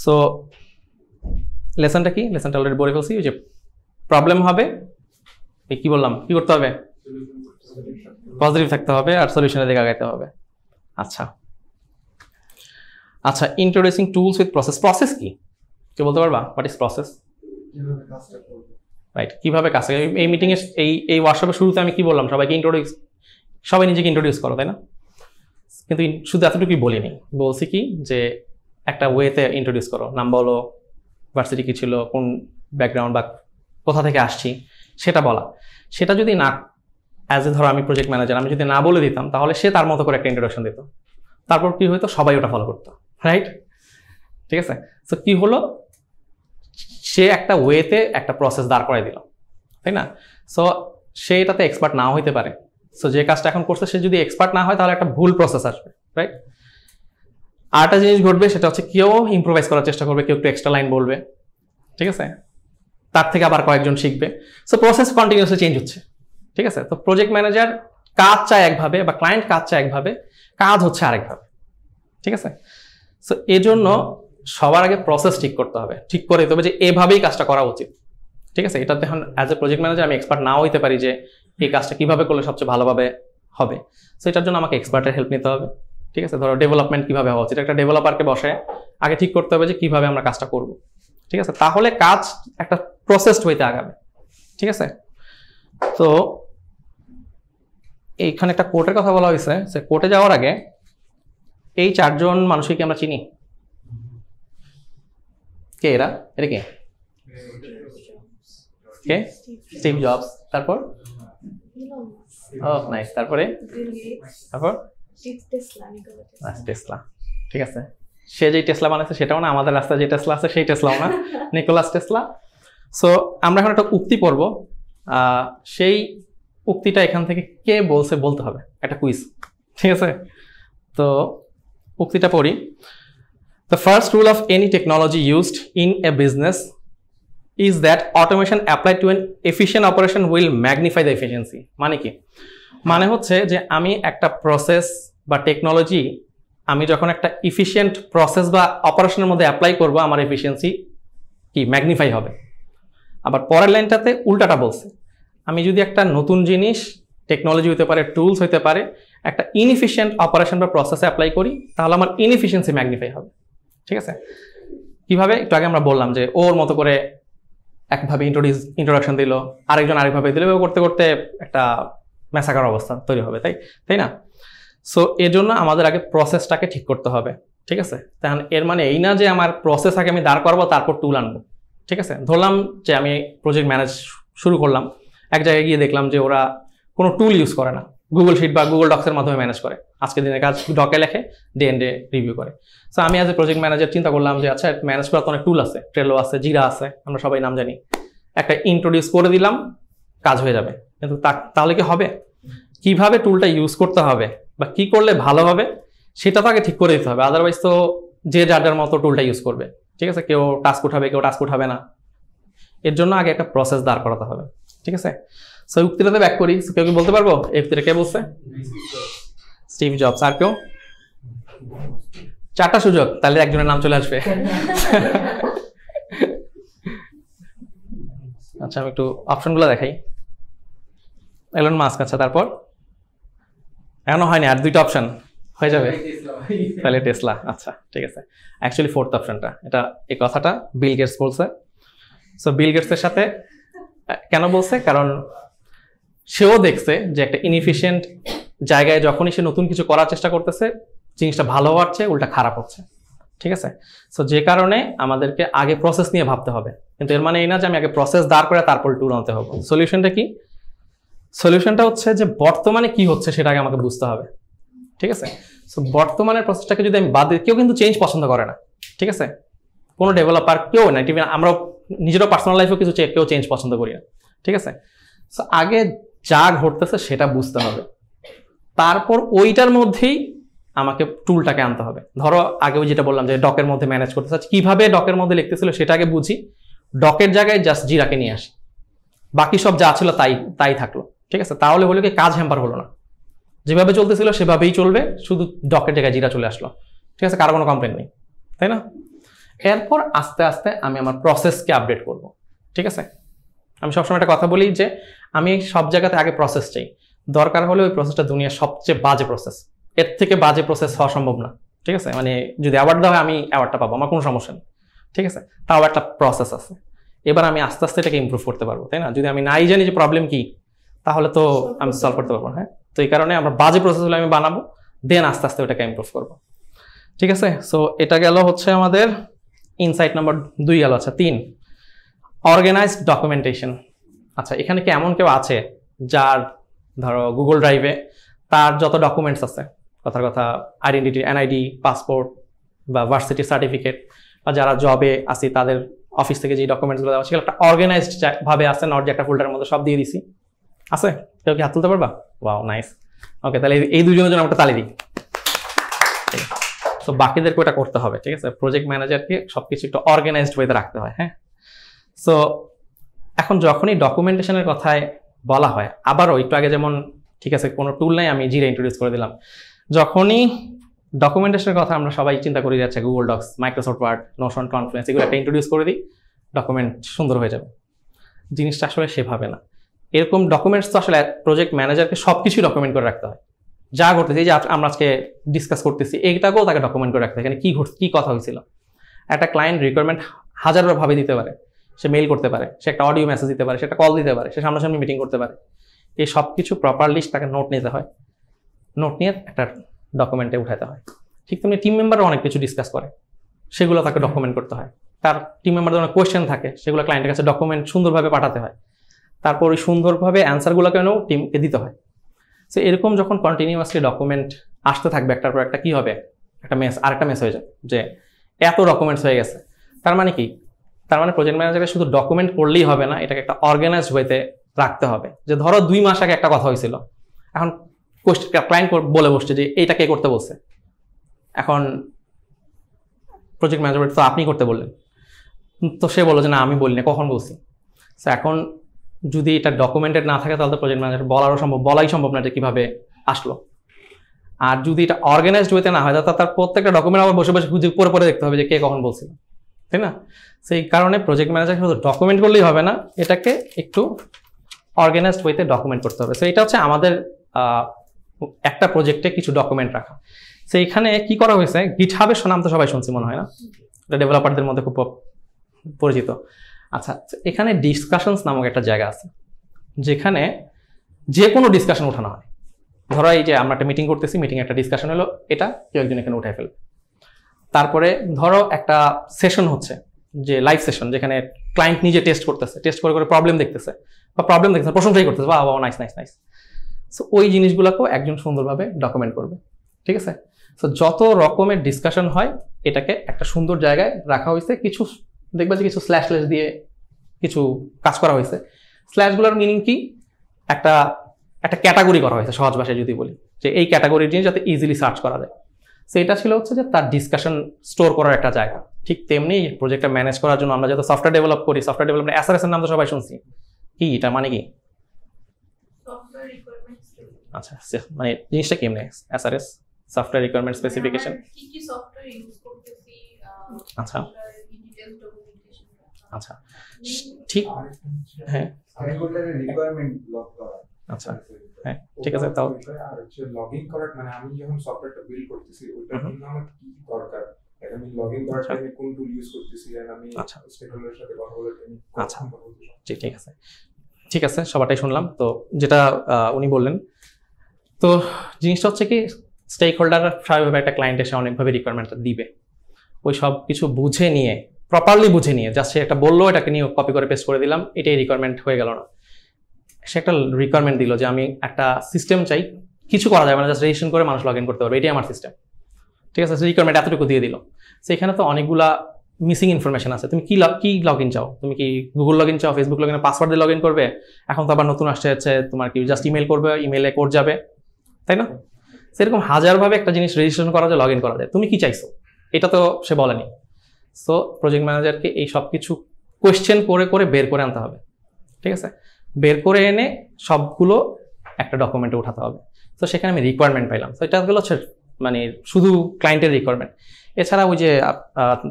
সো লেসনটা কি, লেসনটা অলরেডি বলে ফেলছি যে প্রবলেম হবে, কি বললাম, কি করতে হবে, পজিটিভ থাকতে হবে আর সলিউশনের দিকে আগাইতে হবে। আচ্ছা আচ্ছা, introducing tools with process. Process কি কেউ বলতে পারবা? What is process? কিভাবে কাজটা করবো। রাইট, কিভাবে কাজ, এই মিটিং এর এই ওয়ার্কশপের শুরুতে আমি কি বললাম, সবাইকে ইন্ট্রোডিউস, সবাই নিজেকে ইন্ট্রোডিউস করো, তাই না? কিন্তু শুধু এতটুকুই বলিনি, বলছি কি যে একটা ওয়েতে ইন্ট্রোডিউস করো, নাম বলো, ভার্সিটি কি ছিল, কোন ব্যাকগ্রাউন্ড বা কোথা থেকে আসছি সেটা বলা। সেটা যদি না, অ্যাজ এ ধরো আমি প্রজেক্ট ম্যানেজার, আমি যদি না বলে দিতাম তাহলে সে তার মতো করে একটা ইন্ট্রোডাকশন দিত, তারপর কি হতো, সবাই ওটা ফলো করতো, রাইট? ঠিক আছে? সো কি হলো, সে একটা ওয়েতে একটা প্রসেস দাঁড় করাই দিল, তাই না? সো সে এটাতে এক্সপার্ট নাও হইতে পারে। সো যে কাজটা এখন করছে সে যদি এক্সপার্ট না হয় তাহলে একটা ভুল প্রসেস আসবে, রাইট? আরেকটা জিনিস ঘটবে, সেটা হচ্ছে কেউ ইম্প্রোভাইজ করার চেষ্টা করবে, কেউ একটু এক্সট্রা লাইন বলবে, ঠিক আছে? তার থেকে আবার কয়েকজন শিখবে। সো প্রসেস কন্টিনিউসলি চেঞ্জ হচ্ছে, ঠিক আছে? তো প্রজেক্ট ম্যানেজার কাজ চায় একভাবে বা ক্লায়েন্ট কাজ চায় একভাবে, কাজ হচ্ছে আরেকভাবে, ঠিক আছে? সো এই জন্য সবার আগে প্রসেস ঠিক করতে হবে, ঠিক করে দিতে হবে যে এভাবেই কাজটা করা উচিত, ঠিক আছে? এটাতে এখন অ্যাজ এ প্রজেক্ট ম্যানেজার আমি এক্সপার্ট নাও হইতে পারি যে এই কাজটা কিভাবে করলে সবচেয়ে ভালোভাবে হবে। সো এটার জন্য আমাকে এক্সপার্টের হেল্প নিতে হবে, ঠিক আছে? ধরো ডেভেলপমেন্ট কিভাবে হওয়া উচিত, একটা ডেভেলপারকে বসে আগে ঠিক করতে হবে যে কিভাবে আমরা কাজটা করব, ঠিক আছে? তাহলে কাজ একটা প্রসেসড ওয়েতে আগাবে, ঠিক আছে? তো এইখানে একটা কোর্টের কথা বলা হয়েছে, সে কোর্টে যাওয়ার আগে এই 4 জন মানুষকে কি আমরা চিনি? কে এরা? এটা কে? কে? Steve Jobs. তারপর নাইস, তারপরে তারপর টেসলা, ঠিক আছে? সে যেই টেসলা বানাইছে সেটাও না, আমাদের রাস্তায় যে টেসলা আছে সেই টেসলাও না, নিকোলাস টেসলা। সো আমরা এখন একটা উক্তি পড়ব, সেই উক্তিটা এখান থেকে কে বলছে বলতে হবে, একটা কুইজ, ঠিক আছে? তো উক্তিটা পড়ি। The first rule of any technology used in a business is that automation applied to an efficient operation will magnify the efficiency. মানে কি? মানে হচ্ছে যে আমি একটা প্রসেস বা টেকনোলজি আমি যখন একটা ইফিশিয়েন্ট প্রসেস বা অপারেশনের মধ্যে অ্যাপ্লাই করব, আমার এফিসিয়েন্সি কি ম্যাগনিফাই হবে। আবার পরের লাইনটাতে উল্টাটা বলছে, আমি যদি একটা নতুন জিনিস, টেকনোলজি হতে পারে, টুলস হতে পারে, একটা ইনএফিশিয়েন্ট অপারেশন বা প্রসেসে অ্যাপ্লাই করি তাহলে আমার ইনএফিসিয়েন্সি ম্যাগনিফাই হবে, ঠিক আছে? কিভাবে? একটু আগে আমরা বললাম যে ওর মতো করে একভাবে ইন্ট্রোডাকশন দিল, আরেকজন আরেকভাবে দিল, করতে করতে একটা ম্যাসাকার অবস্থা তৈরি হবে, তাই না? সো এর জন্য আমাদের আগে প্রসেসটাকে ঠিক করতে হবে, ঠিক আছে? তাহলে এর মানে এই না যে আমার প্রসেস আগে আমি দাঁড় করবো তারপর টুল আনবো, ঠিক আছে? ধরলাম যে আমি প্রজেক্ট ম্যানেজ শুরু করলাম, এক জায়গায় গিয়ে দেখলাম যে ওরা কোনো টুল ইউজ করে না, গুগল শিট বা গুগল ডক্সের মাধ্যমে ম্যানেজ করে, আজকের দিনের কাজ ডকে লেখে, ডে এন্ড ডে রিভিউ করে। সো আমি অ্যাজ এ প্রজেক্ট ম্যানেজার চিন্তা করলাম যে আচ্ছা, ম্যানেজ করার তো অনেক টুল আছে, ট্রেলো আছে, জিরা আছে, আমরা সবাই নাম জানি, একটা ইন্ট্রোডিউস করে দিলাম, কাজ হয়ে যাবে। কিন্তু তাহলে কি হবে? কিভাবে টুলটা ইউজ করতে হবে বা কি করলে ভালো হবে সেটা তো আগে ঠিক করে দিতে হবে, আদারওয়াইজ তো যে যার মতো টুলটা ইউজ করবে, ঠিক আছে? কেউ টাস্ক উঠাবে, কেউ টাস্ক উঠাবে না। এর জন্য আগে একটা প্রসেস দাঁড় করাতে হবে, ঠিক আছে? সো উক্তিটাতে ব্যাক করি, কেউ কি বলতে পারবো এই উক্তিটা কে বলছে? Steve jobs. আর কেউ? 4টা সুযোগ, তাহলে একজনের নাম চলে আসবে। আচ্ছা, আমি একটু অপশনগুলো দেখাই। এলন মাস্ক, আচ্ছা, তারপর এখনো হয়নি, আর 2টা অপশন হয়ে যাবে, তাহলে টেসলা। আচ্ছা, ঠিক আছে। অ্যাকচুয়ালি 4th অপশনটা, এটা এই কথাটা বিল গেটস বলছে। সো বিল গেটসের সাথে কেন বলছে? কারণ সেও দেখছে যে একটা ইনএফিশিয়েন্ট জায়গায় যখনই সে নতুন কিছু করার চেষ্টা করতেছে জিনিসটা ভালো হওয়ার চেয়ে উল্টা খারাপ হচ্ছে, ঠিক আছে। সো যে কারণে আমাদেরকে আগে প্রসেস নিয়ে ভাবতে হবে, কিন্তু এর মানে এই না যে আমি আগে প্রসেস দাঁড় করে তারপর টুল আনতে হবে। সলিউশনটা কি? সলিউশনটা হচ্ছে যে বর্তমানে কি হচ্ছে সেটা আগে আমাকে বুঝতে হবে, ঠিক আছে। সো বর্তমানের প্রসেসটাকে যদি আমি বাদ দিই, কেউ কিন্তু চেঞ্জ পছন্দ করে না, ঠিক আছে। কোনো ডেভেলপার কেউ না, টিভি আমরাও নিজেরও পার্সোনাল লাইফেও কিছু কেউ চেঞ্জ পছন্দ করি না, ঠিক আছে। সো আগে যা ঘটতেছে সেটা বুঝতে হবে, তারপর ওইটার মধ্যেই আমাকে টুলটাকে আনতে হবে। ধরো আগে ওই যেটা বললাম যে ডকের মধ্যে ম্যানেজ করতে চাচ্ছি, কিভাবে ডকের মধ্যে লিখতেছিল সেটা আগে বুঝি, ডকের জায়গায় জাস্ট জিরাকে নিয়ে আসি, বাকি সব যা ছিল তাই তাই থাকলো, ঠিক আছে। তাহলে হলো কি কাজ হ্যাম্পার হলো না, যেভাবে চলতেছিল সেভাবেই চলবে, শুধু ডকের জায়গায় জিরা চলে আসলো, ঠিক আছে, কারো কোনো কমপ্লেন নেই, তাই না। এরপর আস্তে আস্তে আমি আমার প্রসেসকে আপডেট করব, ঠিক আছে। আমি সবসময় একটা কথা বলি যে আমি সব জায়গাতে আগে প্রসেস চাই, দরকার হলে ওই প্রসেসটা দুনিয়ার সবচেয়ে বাজে প্রসেস, এর থেকে বাজে প্রসেস হওয়া সম্ভব না, ঠিক আছে। মানে যদি অ্যাওয়ার্ড দেওয়া হয় আমি অ্যাওয়ার্ডটা পাবো, আমার কোনো সমস্যা নেই, ঠিক আছে। তাও একটা প্রসেস আছে, এবার আমি আস্তে আস্তে এটাকে ইমপ্রুভ করতে পারবো, তাই না। যদি আমি নাই জানি যে প্রবলেম কি, তাহলে তো আমি সলভ করতে পারবো না, হ্যাঁ। তো এই কারণে আমরা বাজে প্রসেসগুলো আমি বানাবো, দেন আস্তে আস্তে ওটাকে ইমপ্রুভ করবো, ঠিক আছে। সো এটা গেল হচ্ছে আমাদের ইনসাইট নাম্বার 2 গেল। আচ্ছা 3, অর্গানাইজড ডকুমেন্টেশন। আচ্ছা এখানে কি এমন কেউ আছে যার ধরো গুগল ড্রাইভে তার যত ডকুমেন্টস আছে, কথার কথা আইডেন্টিটি, এনআইডি, পাসপোর্ট বা ভার্সিটি সার্টিফিকেট, বা যারা জবে আসি তাদের অফিস থেকে যে ডকুমেন্টসগুলো দেওয়া সেগুলো একটা অর্গানাইজড ভাবে আছে, নট যে একটা ফোল্ডারের মধ্যে সব দিয়ে দিছি, আছে? কেউ কি হাত তুলতে পারবা? ওয়াও নাইস, ওকে। তাহলে এই দুজনের জন্য একটা তালি দিই। তো বাকিদেরকে ওটা করতে হবে, ঠিক আছে। প্রজেক্ট ম্যানেজারকে সবকিছু একটু অর্গানাইজড ওয়েতে রাখতে হয়, হ্যাঁ। সো এখন যখনই ডকুমেন্টেশনের কথায় বলা হয়, আবারও একটু আগে যেমন, ঠিক আছে, কোনো টুল নাই, আমি জিরা ইন্ট্রোডিউস করে দিলাম। যখনই ডকুমেন্টেশনের কথা আমরা সবাই চিন্তা করে যাচ্ছে Google Docs, Microsoft Word, Notion, conference, এগুলো একটা ইন্ট্রোডিউস করে দিই, ডকুমেন্ট সুন্দর হয়ে যাবে। জিনিসটা আসলে সেভাবে না। এরকম ডকুমেন্টস তো আসলে প্রজেক্ট ম্যানেজারকে সব কিছুই ডকুমেন্ট করে রাখতে হয়, যা ঘটতেছে, এই যে আমরা আজকে ডিসকাস করতেছি এইটাকেও তাকে ডকুমেন্ট করে রাখতে হয়, এখানে কি কথা হয়েছিল। একটা ক্লায়েন্ট রিকোয়ারমেন্ট হাজারো ভাবে দিতে পারে, সে মেইল করতে পারে, সে একটা অডিও মেসেজ দিতে পারে, সে একটা কল দিতে পারে, সে সামনাসামনি মিটিং করতে পারে। এই সব কিছু প্রপারলি তাকে নোট নিতে হয়, নোট নিয়ে একটা ডকুমেন্টে উঠাতে হয়। ঠিক তেমনি টিম মেম্বারও অনেক কিছু ডিসকাস করে, সেগুলো তাকে ডকুমেন্ট করতে হয়। তার টিম মেম্বারদের অনেক কোয়েশ্চেন থাকে, সেগুলো ক্লায়েন্টের কাছে ডকুমেন্ট সুন্দরভাবে পাঠাতে হয়, তারপর ওই সুন্দরভাবে অ্যান্সারগুলোকেও টিমকে দিতে হয়। সো এরকম যখন কন্টিনিউয়াসলি ডকুমেন্ট আসতে থাকবে একটার পর একটা, কি হবে, একটা আরেকটা মেস হয়ে যাবে যে এত ডকুমেন্টস হয়ে গেছে। তার মানে কি? তার মানে প্রজেক্ট ম্যানেজারকে শুধু ডকুমেন্ট করলেই হবে না, এটাকে একটা অর্গানাইজড ওয়েতে রাখতে হবে। যে ধরো 2 মাস আগে একটা কথা হয়েছিল, এখন ক্লায়েন্ট বলে বসছে যে এইটা কে করতে বলছে, এখন প্রজেক্ট ম্যানেজার তো আপনি করতে বললেন, তো সে বললো যে না আমি বলিনি, কখন বলছি। সো এখন যদি এটা ডকুমেন্টেড না থাকে তাহলে তো প্রজেক্ট ম্যানেজার বলাই সম্ভব না যে কিভাবে আসলো। আর যদি এটা অর্গানাইজড ওয়েতে না হয় তার প্রত্যেকটা ডকুমেন্ট আবার বসে বসে খুঁজে পরে দেখতে হবে যে কে কখন বলছিল, তাই না। সেই কারণে প্রজেক্ট ম্যানেজার শুধু ডকুমেন্ট করলেই হবে না, এটাকে একটু অর্গানাইজড ওয়েতে ডকুমেন্ট করতে হবে। সো এটা হচ্ছে আমাদের একটা প্রজেক্টে কিছু ডকুমেন্ট রাখা। সো এখানে কি করা হয়েছে, গিটহাবের নাম তো সবাই শুনছি মনে হয় না, এটা ডেভেলপারদের মধ্যে খুব পরিচিত। আচ্ছা এখানে ডিসকাশনস নামক একটা জায়গা আছে, যেখানে যে কোনো ডিসকাশন ওঠানো হয়। ধরো এই যে আমরা একটা মিটিং করতেছি, মিটিং একটা ডিসকাশন হলো, এটা কেউ একজন এখানে উঠায় ফেলবে। তারপরে ধরো একটা সেশন হচ্ছে, যে লাইভ সেশন, যেখানে ক্লায়েন্ট নিজে টেস্ট করতেছে, টেস্ট করে প্রবলেম দেখতেছে, প্রশংসাই করতেছে, বা নাইস নাইস নাইস। সো ওই জিনিসগুলোকেও একজন সুন্দরভাবে ডকুমেন্ট করবে, ঠিক আছে। সো যত রকমের ডিসকাশন হয় এটাকে একটা সুন্দর জায়গায় রাখা হয়েছে। কিছু দেখবা যে কিছু স্ল্যাশ দিয়ে কিছু কাজ করা হয়েছে। স্ল্যাশগুলোর মিনিং কি, একটা ক্যাটাগরি করা হয়েছে, সহজ ভাষায় যদি বলি যে এই ক্যাটাগরির জিনিস যাতে ইজিলি সার্চ করা যায়। সো এটা ছিল হচ্ছে যে তার ডিসকাশন স্টোর করার একটা জায়গা। ঠিক তেমনি প্রজেক্টটা ম্যানেজ করার জন্য আমরা যত সফটওয়্যার ডেভেলপ করি, সফটওয়্যার ডেভেলপমেন্ট এসআরএস এর নাম তো সবাই শুনছি, কি এটা মানে কি? আচ্ছা মানে জিনিসটা কেমনে এসআরএস, সফটওয়্যার রিকোয়ারমেন্ট স্পেসিফিকেশন, কি কি সফটওয়্যার ইউজ করতেছি, আচ্ছা ডিটেইলস ডকুমেন্টেশন। আচ্ছা ঠিক, হ্যাঁ রিকোয়ারমেন্ট লগ করা। আচ্ছা হ্যাঁ ঠিক আছে। তাও আর হচ্ছে লগইন করার, মানে আমি যখন সফটওয়্যারটা বিল্ড করতেছি ওটার জন্য আমার কি দরকার, আমি লগইন করার টাইমে কোন টুল ইউজ করতেছি, আর আমি স্টেকহোল্ডারের সাথে কথা বলার টাইমে আচ্ছা ঠিক আছে, ঠিক আছে, সবারটাই শুনলাম। তো যেটা উনি বললেন তো জিনিসটা হচ্ছে কি, স্টেক হোল্ডাররা স্বাভাবিকভাবে একটা ক্লায়েন্ট এসে অনেকভাবে রিকোয়ারমেন্টটা দিবে, ওই সব কিছু বুঝে নিয়ে, প্রপারলি বুঝে নিয়ে, জাস্ট সে একটা বললো, এটাকে নিয়ে কপি করে পেস্ট করে দিলাম, এটাই রিকোয়ারমেন্ট হয়ে গেল না। সে একটা রিকোয়ারমেন্ট দিল যে আমি একটা সিস্টেম চাই, কিছু করা যাবে না, জাস্ট রেজিস্ট্রেশন করে মানুষ লগ ইন করতে পারবে, এটাই আমার সিস্টেম। ঠিক আছে, রিকোয়ারমেন্ট এতটুকু দিয়ে দিল। সেখানে তো অনেকগুলা মিসিং ইনফরমেশন আছে। তুমি কি লগ ইন চাও? তুমি কি গুগল লগ ইন চাও, ফেসবুক লগ ইন, পাসওয়ার্ড দিয়ে লগ ইন করবে? এখন তো আবার নতুন আসছে হচ্ছে তোমার কি জাস্ট ইমেল করবে, ইমেলে কোড যাবে, তাই না? সেরকম হাজারভাবে একটা জিনিস রেজিস্ট্রেশন করা যায়, লগ ইন করা যায়। তুমি কি চাইছো এটা তো সে বলেনি। সো প্রজেক্ট ম্যানেজারকে এই সব কিছু কোয়েশ্চেন করে করে বের করে আনতে হবে। ঠিক আছে, বের করে এনে সবগুলো একটা ডকুমেন্টে উঠাতে হবে। তো সেখানে আমি রিকোয়ারমেন্ট পাইলাম। তো এটা হলো হচ্ছে মানে শুধু ক্লায়েন্টের রিকোয়ারমেন্ট। এছাড়া ওই যে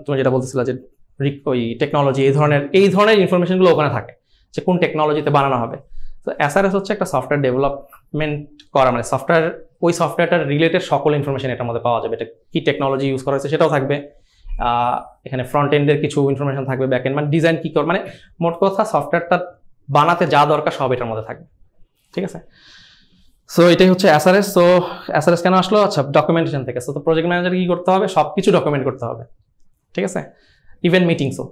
তুমি যেটা বলতেছিল যে ওই টেকনোলজি, এই ধরনের ইনফরমেশনগুলো ওখানে থাকে, যে কোন টেকনোলজিতে বানানো হবে। তো এসআরএস হচ্ছে একটা সফটওয়্যার ডেভেলপমেন্ট করা, মানে সফটওয়্যার, ওই সফটওয়্যারটার রিলেটেড সকল ইনফরমেশন এটার মধ্যে পাওয়া যাবে। এটা কি টেকনোলজি ইউজ করা হয়েছে সেটাও থাকবে, এখানে ফ্রন্ট এন্ডের কিছু ইনফরমেশন থাকবে, ব্যাক এন্ড মানে ডিজাইন কি মানে মোট কথা সফটওয়্যারটা বানাতে যা দরকার সব এটার মধ্যে থাকবে। ঠিক আছে, সো এটাই হচ্ছে এসআরএস। সো এসআরএস কেন আসলো? আচ্ছা, ডকুমেন্টেশন থেকে। সো তো প্রজেক্ট ম্যানেজার কি করতে হবে? সব কিছু ডকুমেন্ট করতে হবে। ঠিক আছে, ইভেন মিটিংসও।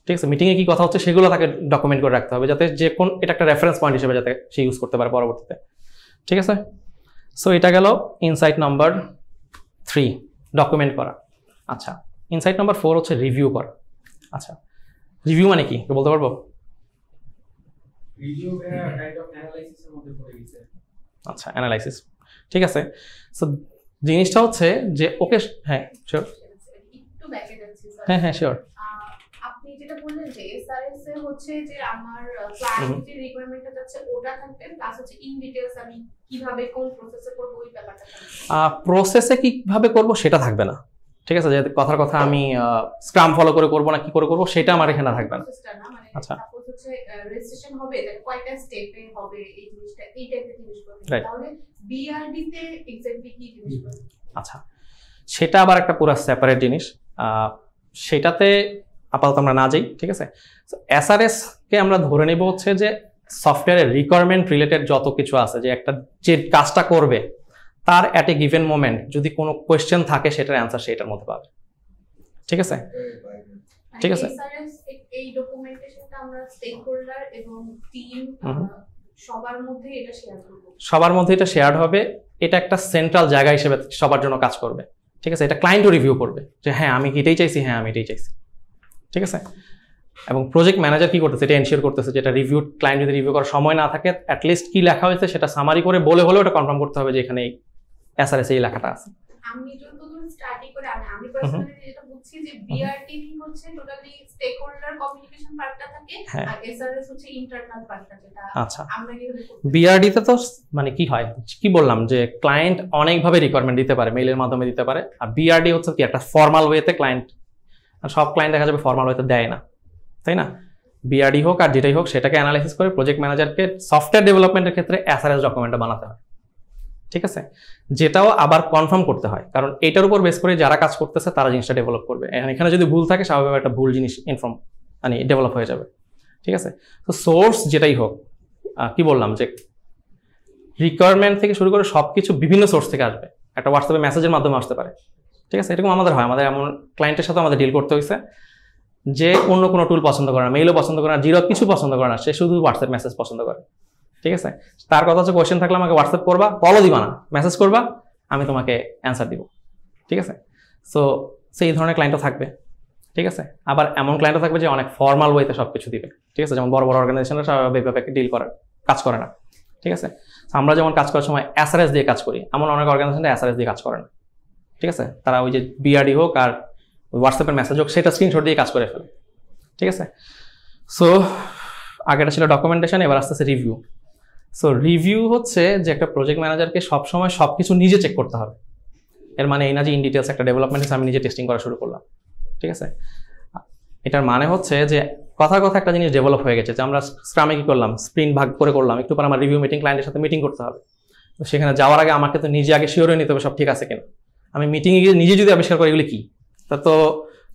ঠিক আছে, মিটিংয়ে কি কথা হচ্ছে সেগুলো তাকে ডকুমেন্ট করে রাখতে হবে, যাতে যে কোন এটা একটা রেফারেন্স পয়েন্ট হিসেবে যাতে সে ইউজ করতে পারে পরবর্তীতে। ঠিক আছে, সো এটা গেল ইনসাইট নাম্বার 3, ডকুমেন্ট করা। আচ্ছা, ইনসাইট নাম্বার 4 হচ্ছে রিভিউ করা। আচ্ছা, রিভিউ মানে কি বলতে পারবো? রিভিউ কাইন্ড অফ অ্যানালাইসিসের মধ্যে পড়ে গেছে। আচ্ছা, অ্যানালাইসিস। ঠিক আছে, সো জিনিসটা হচ্ছে যে ওকে, হ্যাঁ শিওর, একটু ব্যাকে যাচ্ছি স্যার। হ্যাঁ শিওর। আপনি যেটা বললেন যে এসআরএস এ হচ্ছে যে আমার ক্লায়েন্ট যে রিকোয়ারমেন্টটা যাচ্ছে ওটা থাকবে, প্লাস হচ্ছে ইন ডিটেইলস আমি কিভাবে কোন প্রসেসে করব ওই ব্যাপারটা থাকবে। প্রসেসে কিভাবে করব সেটা থাকবে না। ঠিক আছে, যে কথার কথা আমি স্ক্রাম ফলো করে করব না কি করে করব সেটা আমার এখানে থাকবে না। প্রসেসটা না, মানে আচ্ছা, সাপোজ হচ্ছে রেজিস্ট্রেশন হবে, তাহলে কয়টা স্টেপে হবে এই জিনিসটা, এই টাইপের জিনিসগুলো। Right. তাহলে বিআরডি তে এক্স্যাক্টলি কি জিনিসগুলো? আচ্ছা, সেটা আবার একটা পুরো সেপারেট জিনিস, সেটাতে আপাতত আমরা না যাই। ঠিক আছে, এসআরএস কে আমরা ধরে নেব হচ্ছে যে সফটওয়্যারের রিকোয়ারমেন্ট রিলেটেড যত কিছু আছে, যে একটা যে কাজটা করবে তার অ্যাট এ গিভেন মোমেন্ট যদি কোনো কোয়েশ্চেন থাকে সেটার অ্যান্সার সেটার মধ্যে পাবে। ঠিক আছে, ঠিক আছে। এসআরএস এই ডকুমেন্টেশনটা আমরা স্টেক হোল্ডার এবং টিম সবার মধ্যে এটা শেয়ার করব। সবার মধ্যে এটা শেয়ারড হবে, এটা একটা সেন্ট্রাল জায়গা হিসেবে সবার জন্য কাজ করবে। ঠিক আছে, এটা ক্লায়েন্টও রিভিউ করবে যে হ্যাঁ আমি কি এটাই চাইছি, হ্যাঁ আমি এটাই চাইছি। ঠিক আছে, এবং প্রজেক্ট ম্যানেজার কি করতেছে, এটা এনশিওর করতেছে যেটা রিভিউ, ক্লায়েন্ট যদি রিভিউ করার সময় না থাকে অ্যাটলিস্ট কি লেখা হয়েছে সেটা সামারি করে বলে হলেও এটা কনফার্ম করতে হবে যে এখানে এসআরএস এই লেখাটা আছে। আমি যতদূর স্টাডি করে আমি পার্সোনালি যেটা বুঝছি যে বিআরটি হচ্ছে টোটালি স্টেক হোল্ডার কমিউনিকেশন পার্টটা থাকে, আর এসআরএস হচ্ছে ইন্টারনাল পার্টটা, যেটা আচ্ছা, আমরা কিভাবে করব। বিআরডি তে তো মানে কি হয়, কি বললাম যে ক্লায়েন্ট অনেকভাবে রিকোয়ারমেন্ট দিতে পারে, মেইলের মাধ্যমে দিতে পারে, আর বিআরডি হচ্ছে কি একটা ফর্মাল ওয়েতে ক্লায়েন্ট, আর সব ক্লায়েন্ট দেখা যাবে ফর্মাল ওয়েতে দেয় না, তাই না? বিআরডি হোক আর যেটাই হোক সেটাকে অ্যানালাইসিস করে প্রজেক্ট ম্যানেজারকে সফটওয়্যার ডেভেলপমেন্টের ক্ষেত্রে এসআরএস ডকুমেন্টটা বানাতে হয়। ঠিক আছে, যেটাও আবার কনফার্ম করতে হয়, কারণ এটার উপর বেস করে যারা কাজ করতেছে তারা জিনিসটা ডেভেলপ করবে। এখানে যদি ভুল থাকে স্বাভাবিক একটা ভুল জিনিস মানে ডেভেলপ হয়ে যাবে। ঠিক আছে, তো সোর্স যেটাই হোক, কি বললাম যে রিকোয়ারমেন্ট থেকে শুরু করে সব কিছু বিভিন্ন সোর্স থেকে আসবে, একটা হোয়াটসঅ্যাপে মেসেজের মাধ্যমে আসতে পারে। ঠিক আছে, এরকম আমাদের হয়, আমাদের এমন ক্লায়েন্টের সাথে আমাদের ডিল করতে হয়েছে যে অন্য কোনো টুল পছন্দ করে না, মেইলও পছন্দ করে না, জিরো কিছু পছন্দ করে না, সে শুধু হোয়াটসঅ্যাপ মেসেজ পছন্দ করে। ঠিক আছে, তার কথা হচ্ছে কোয়েশ্চেন থাকলে আমাকে হোয়াটসঅ্যাপ করবা, কলও দিবা না, মেসেজ করবা, আমি তোমাকে অ্যান্সার দিব। ঠিক আছে, সো সেই ধরনের ক্লায়েন্টও থাকবে। ঠিক আছে, আবার এমন ক্লায়েন্টও থাকবে যে অনেক ফর্মাল ওয়েতে সব কিছু দিবে। ঠিক আছে, যেমন বড় বড় অর্গানাইজেশনরা স্বাভাবিকভাবে ডিল করার কাজ করে না। ঠিক আছে, আমরা যেমন কাজ করার সময় এসআরএস দিয়ে কাজ করি, এমন অনেক অর্গানাইজেশনরা এসআরএস দিয়ে কাজ করে না। ঠিক আছে, তারা ওই যে বিআরডি হোক আর হোয়াটসঅ্যাপের মেসেজ হোক সেটা স্ক্রিনশট দিয়ে কাজ করে ফেলে। ঠিক আছে, সো আগেটা ছিল ডকুমেন্টেশন, এবার আসতেছে রিভিউ। সো রিভিউ হচ্ছে যে একটা প্রজেক্ট ম্যানেজারকে সবসময় সব কিছু নিজে চেক করতে হবে। এর মানে এই না যে ইন ডিটেলস একটা ডেভেলপমেন্ট আমি নিজে টেস্টিং করা শুরু করলাম। ঠিক আছে, এটার মানে হচ্ছে যে কথা একটা জিনিস ডেভেলপ হয়ে গেছে, যে আমরা স্ক্রামে কি করলাম, স্প্রিন্ট ভাগ করে করলাম, একটু পর আমার রিভিউ মিটিং ক্লায়েন্টের সাথে মিটিং করতে হবে। তো সেখানে যাওয়ার আগে আমাকে তো নিজে আগে শিওর হয়ে নিতে হবে সব ঠিক আছে কিনা। আমি মিটিংয়ে গিয়ে নিজে যদি আবিষ্কার করি এগুলি কি, তা তো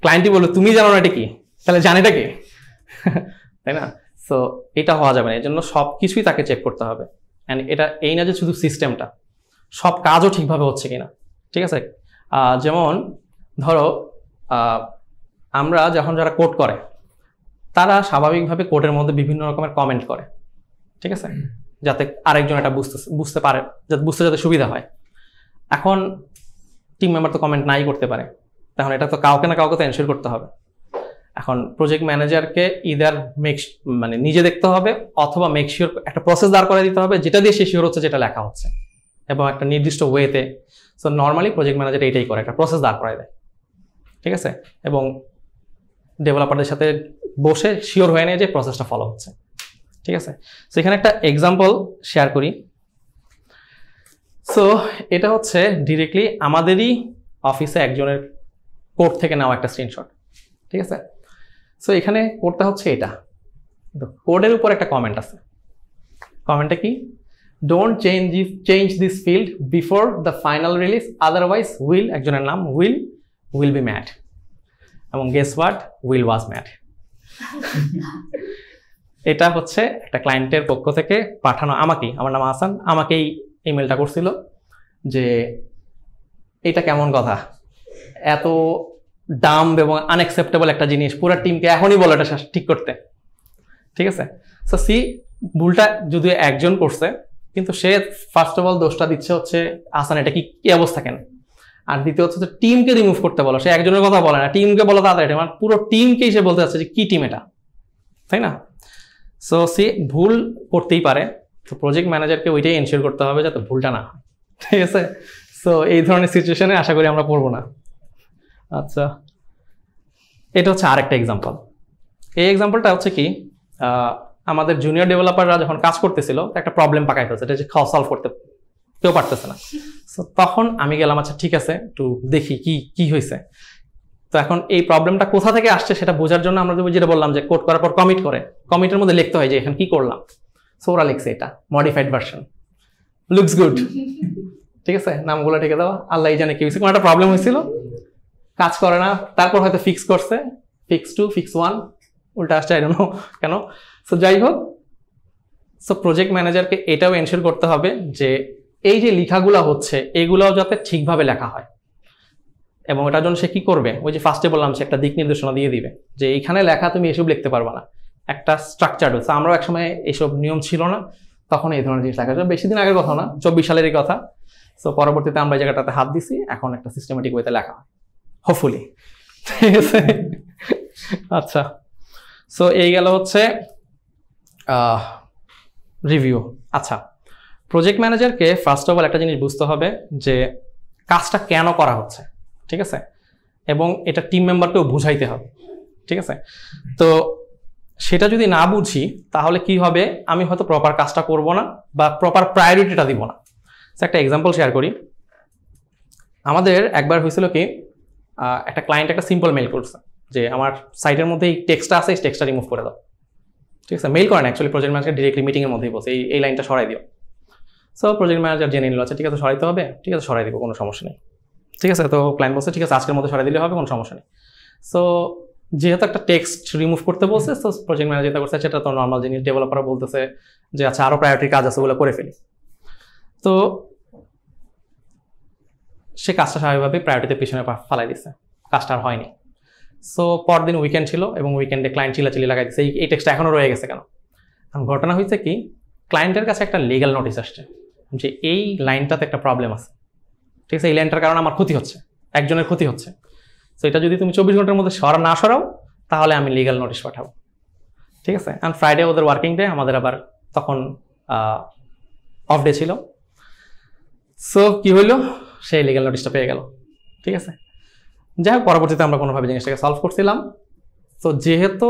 ক্লায়েন্টই বলবে তুমি জানো না এটা কি, তাহলে জানেটা কি? তাই না? সো এটা হওয়া যাবে না, এই জন্য সব কিছুই তাকে চেক করতে হবে। অ্যান্ড এটা এই না যে শুধু সিস্টেমটা, সব কাজও ঠিকভাবে হচ্ছে কিনা, ঠিক আছে। যেমন ধরো আমরা যখন যারা কোড করে তারা স্বাভাবিকভাবে কোডের মধ্যে বিভিন্ন রকমের কমেন্ট করে, ঠিক আছে, যাতে আরেকজন এটা বুঝতে পারে, যাতে বুঝতে যাতে সুবিধা হয়। এখন টিম মেম্বার তো কমেন্ট নাই করতে পারে, তখন এটা তো কাউকে না কাউকে তো এনশিওর করতে হবে। এখন প্রজেক্ট ম্যানেজারকে ইদার মানে নিজে দেখতে হবে অথবা মেক শিওর একটা প্রসেস দাঁড় করে দিতে হবে যেটা দিয়ে সে শিওর হচ্ছে যেটা লেখা হচ্ছে এবং একটা নির্দিষ্ট ওয়েতে। সো নর্মালি প্রজেক্ট ম্যানেজার এটাই করে, একটা প্রসেস দাঁড় করায় দেয়, ঠিক আছে, এবং ডেভেলপারদের সাথে বসে শিওর হয়ে নেয় যে প্রসেসটা ফলো হচ্ছে, ঠিক আছে। সো এখানে একটা এক্সাম্পল শেয়ার করি। সো এটা হচ্ছে ডিরেক্টলি আমাদেরই অফিসে একজনের কোড থেকে নেওয়া একটা স্ক্রিনশট, ঠিক আছে। সো এখানে কোডটা হচ্ছে এটা, কোডের উপর একটা কমেন্ট আছে। কমেন্টটা কি? Don't change this field before the final release, otherwise একজনের নাম উইল বি ম্যাড, এবং guess what, will was mad. এটা হচ্ছে একটা ক্লায়েন্টের পক্ষ থেকে পাঠানো আমাকেই, আমার নাম আহসান, আমাকেই ইমেলটা করছিল যে এটা কেমন কথা, এত ডাম্ব এবং আনএক্সেপ্টেবল একটা জিনিস পুরো টিমকে এখনই বলো এটা ঠিক করতে, ঠিক আছে। সো ভুলটা যদিও একজন করছে, কিন্তু সে ফার্স্ট অফ অল দোষটা দিচ্ছে হচ্ছে আহসান এটা কি অবস্থা কেন, আর দ্বিতীয়ত হচ্ছে টিমকে রিমুভ করতে বলো। সে একজনের কথা বলে না, টিমকে বলো তাড়াতাড়ি, মানে পুরো টিমকেই সে বলতে চাচ্ছে যে কি টিম এটা, তাই না। সো সে ভুল করতেই পারে, তো প্রজেক্ট ম্যানেজারকে ওইটাই এনশিওর করতে হবে যাতে ভুলটা না হয়, ঠিক আছে। সো এই ধরনের সিচুয়েশনে আশা করি আমরা পড়বো না। আচ্ছা, এটা হচ্ছে আরেকটা এক্সাম্পল। এই এক্সাম্পলটা হচ্ছে কি, আমাদের জুনিয়র ডেভেলপাররা যখন কাজ করতেছিল একটা প্রবলেম পাকাই ফেলছে, এটা যে সলভ করতে কেউ পারতেছে না। সো তখন আমি গেলাম, আচ্ছা ঠিক আছে একটু দেখি কি হয়েছে। তো এখন এই প্রবলেমটা কোথা থেকে আসছে সেটা বোঝার জন্য আমরা যেটা বললাম যে কোড করার পর কমিটের মধ্যে লিখতে হয় যে এখানে কি করলাম। সো ওরা লিখছে এটা মডিফাইড ভার্সন, লুকস গুড, ঠিক আছে, নামগুলো ঠেকে দেওয়া, আল্লাহ জানে কি হয়েছে, কোনো একটা প্রবলেম হয়েছিল, কাজ করে না, তারপর হয়তো ফিক্স করছে, ফিক্স 2 ফিক্স 1 উল্টা আসছে, আই ডোন্ট নো কেন। সো যাই হোক, সো প্রজেক্ট ম্যানেজারকে এটাও এনশিওর করতে হবে যে এই যে লেখাগুলো হচ্ছে এগুলোও যাতে ঠিকভাবে লেখা হয়, এবং এটার জন্য সে কি করবে, ওই যে ফার্স্টে বললাম সে একটা দিক নির্দেশনা দিয়ে দিবে যে এইখানে লেখা তুমি এসব লিখতে পারবা না, একটা স্ট্রাকচার হচ্ছে। আমরাও একসময় এইসব নিয়ম ছিল না, তখন এই ধরনের জিনিস লেখা, বেশি দিন আগের কথা না, 24 সালেরই কথা। সো পরবর্তীতে আমরা এই জায়গাটাতে হাত দিছি, এখন একটা সিস্টেমেটিক ওয়েতে লেখা হয় হোপফুলি, ঠিক আছে। আচ্ছা, সো এই গেল হচ্ছে রিভিউ। আচ্ছা, প্রজেক্ট ম্যানেজারকে ফার্স্ট অফ অল একটা জিনিস বুঝতে হবে যে কাজটা কেন করা হচ্ছে, ঠিক আছে, এবং এটা টিম মেম্বারকেও বুঝাইতে হবে, ঠিক আছে। তো সেটা যদি না বুঝি তাহলে কি হবে, আমি হয়তো প্রপার কাজটা করব না বা প্রপার প্রায়োরিটিটা দিব না। একটা এক্সাম্পল শেয়ার করি। আমাদের একবার হয়েছিল কি, একটা ক্লায়েন্ট একটা সিম্পল মেল করছে যে আমার সাইটের মধ্যে এই টেক্সটটা আছে, এই টেক্সটটা রিমুভ করে দাও, ঠিক আছে। মেল করেন অ্যাকচুয়ালি, প্রজেক্ট ম্যানেজার ডিরেক্টলি মিটিংয়ের মধ্যেই বসে এই লাইনটা সরাই দিও। সো প্রজেক্ট ম্যানেজার জেনে নিল, আচ্ছা ঠিক আছে সরাইতে হবে, ঠিক আছে সরাই দিব, কোনো সমস্যা নেই, ঠিক আছে। তো ক্লায়েন্ট বলছে ঠিক আছে আজকের মধ্যে সরাই দিলে হবে, কোনো সমস্যা নেই। সো যেহেতু একটা টেক্সট রিমুভ করতে বলছে, তো প্রজেক্ট ম্যানেজার যেটা করছে সেটা তো নর্মাল জিনিস, ডেভেলপাররা বলতেছে যে আচ্ছা আরও প্রায়োরিটি কাজ আছে ওগুলো করে ফেলি। তো সে কাজটা স্বাভাবিকভাবে প্রায়োরিটিতে পিছনে ফালাই দিচ্ছে, কাজটা আর হয়নি। সো পরদিন উইকেন্ড ছিল এবং উইকেন্ডে ক্লায়েন্ট চিলাচিলি লাগাই দিচ্ছে এই টেক্সটটা এখনও রয়ে গেছে কেন। কারণ ঘটনা হয়েছে কি, ক্লায়েন্টের কাছে একটা লিগ্যাল নোটিশ আসছে যে এই লাইনটাতে একটা প্রবলেম আছে, ঠিক আছে, এই লাইনটার কারণে আমার ক্ষতি হচ্ছে, একজনের ক্ষতি হচ্ছে। সো এটা যদি তুমি 24 ঘন্টার মধ্যে না সরাও তাহলে আমি লিগ্যাল নোটিশ পাঠাবো, ঠিক আছে। অ্যান্ড ফ্রাইডে ওদের ওয়ার্কিং ডে, আমাদের আবার তখন অফ ডে ছিল। সো কি হইলো, সেই লিগ্যাল নোটিশটা পেয়ে গেল, ঠিক আছে। যাই হোক, পরবর্তীতে আমরা কোনোভাবে জিনিসটাকে সলভ করছিলাম। তো যেহেতু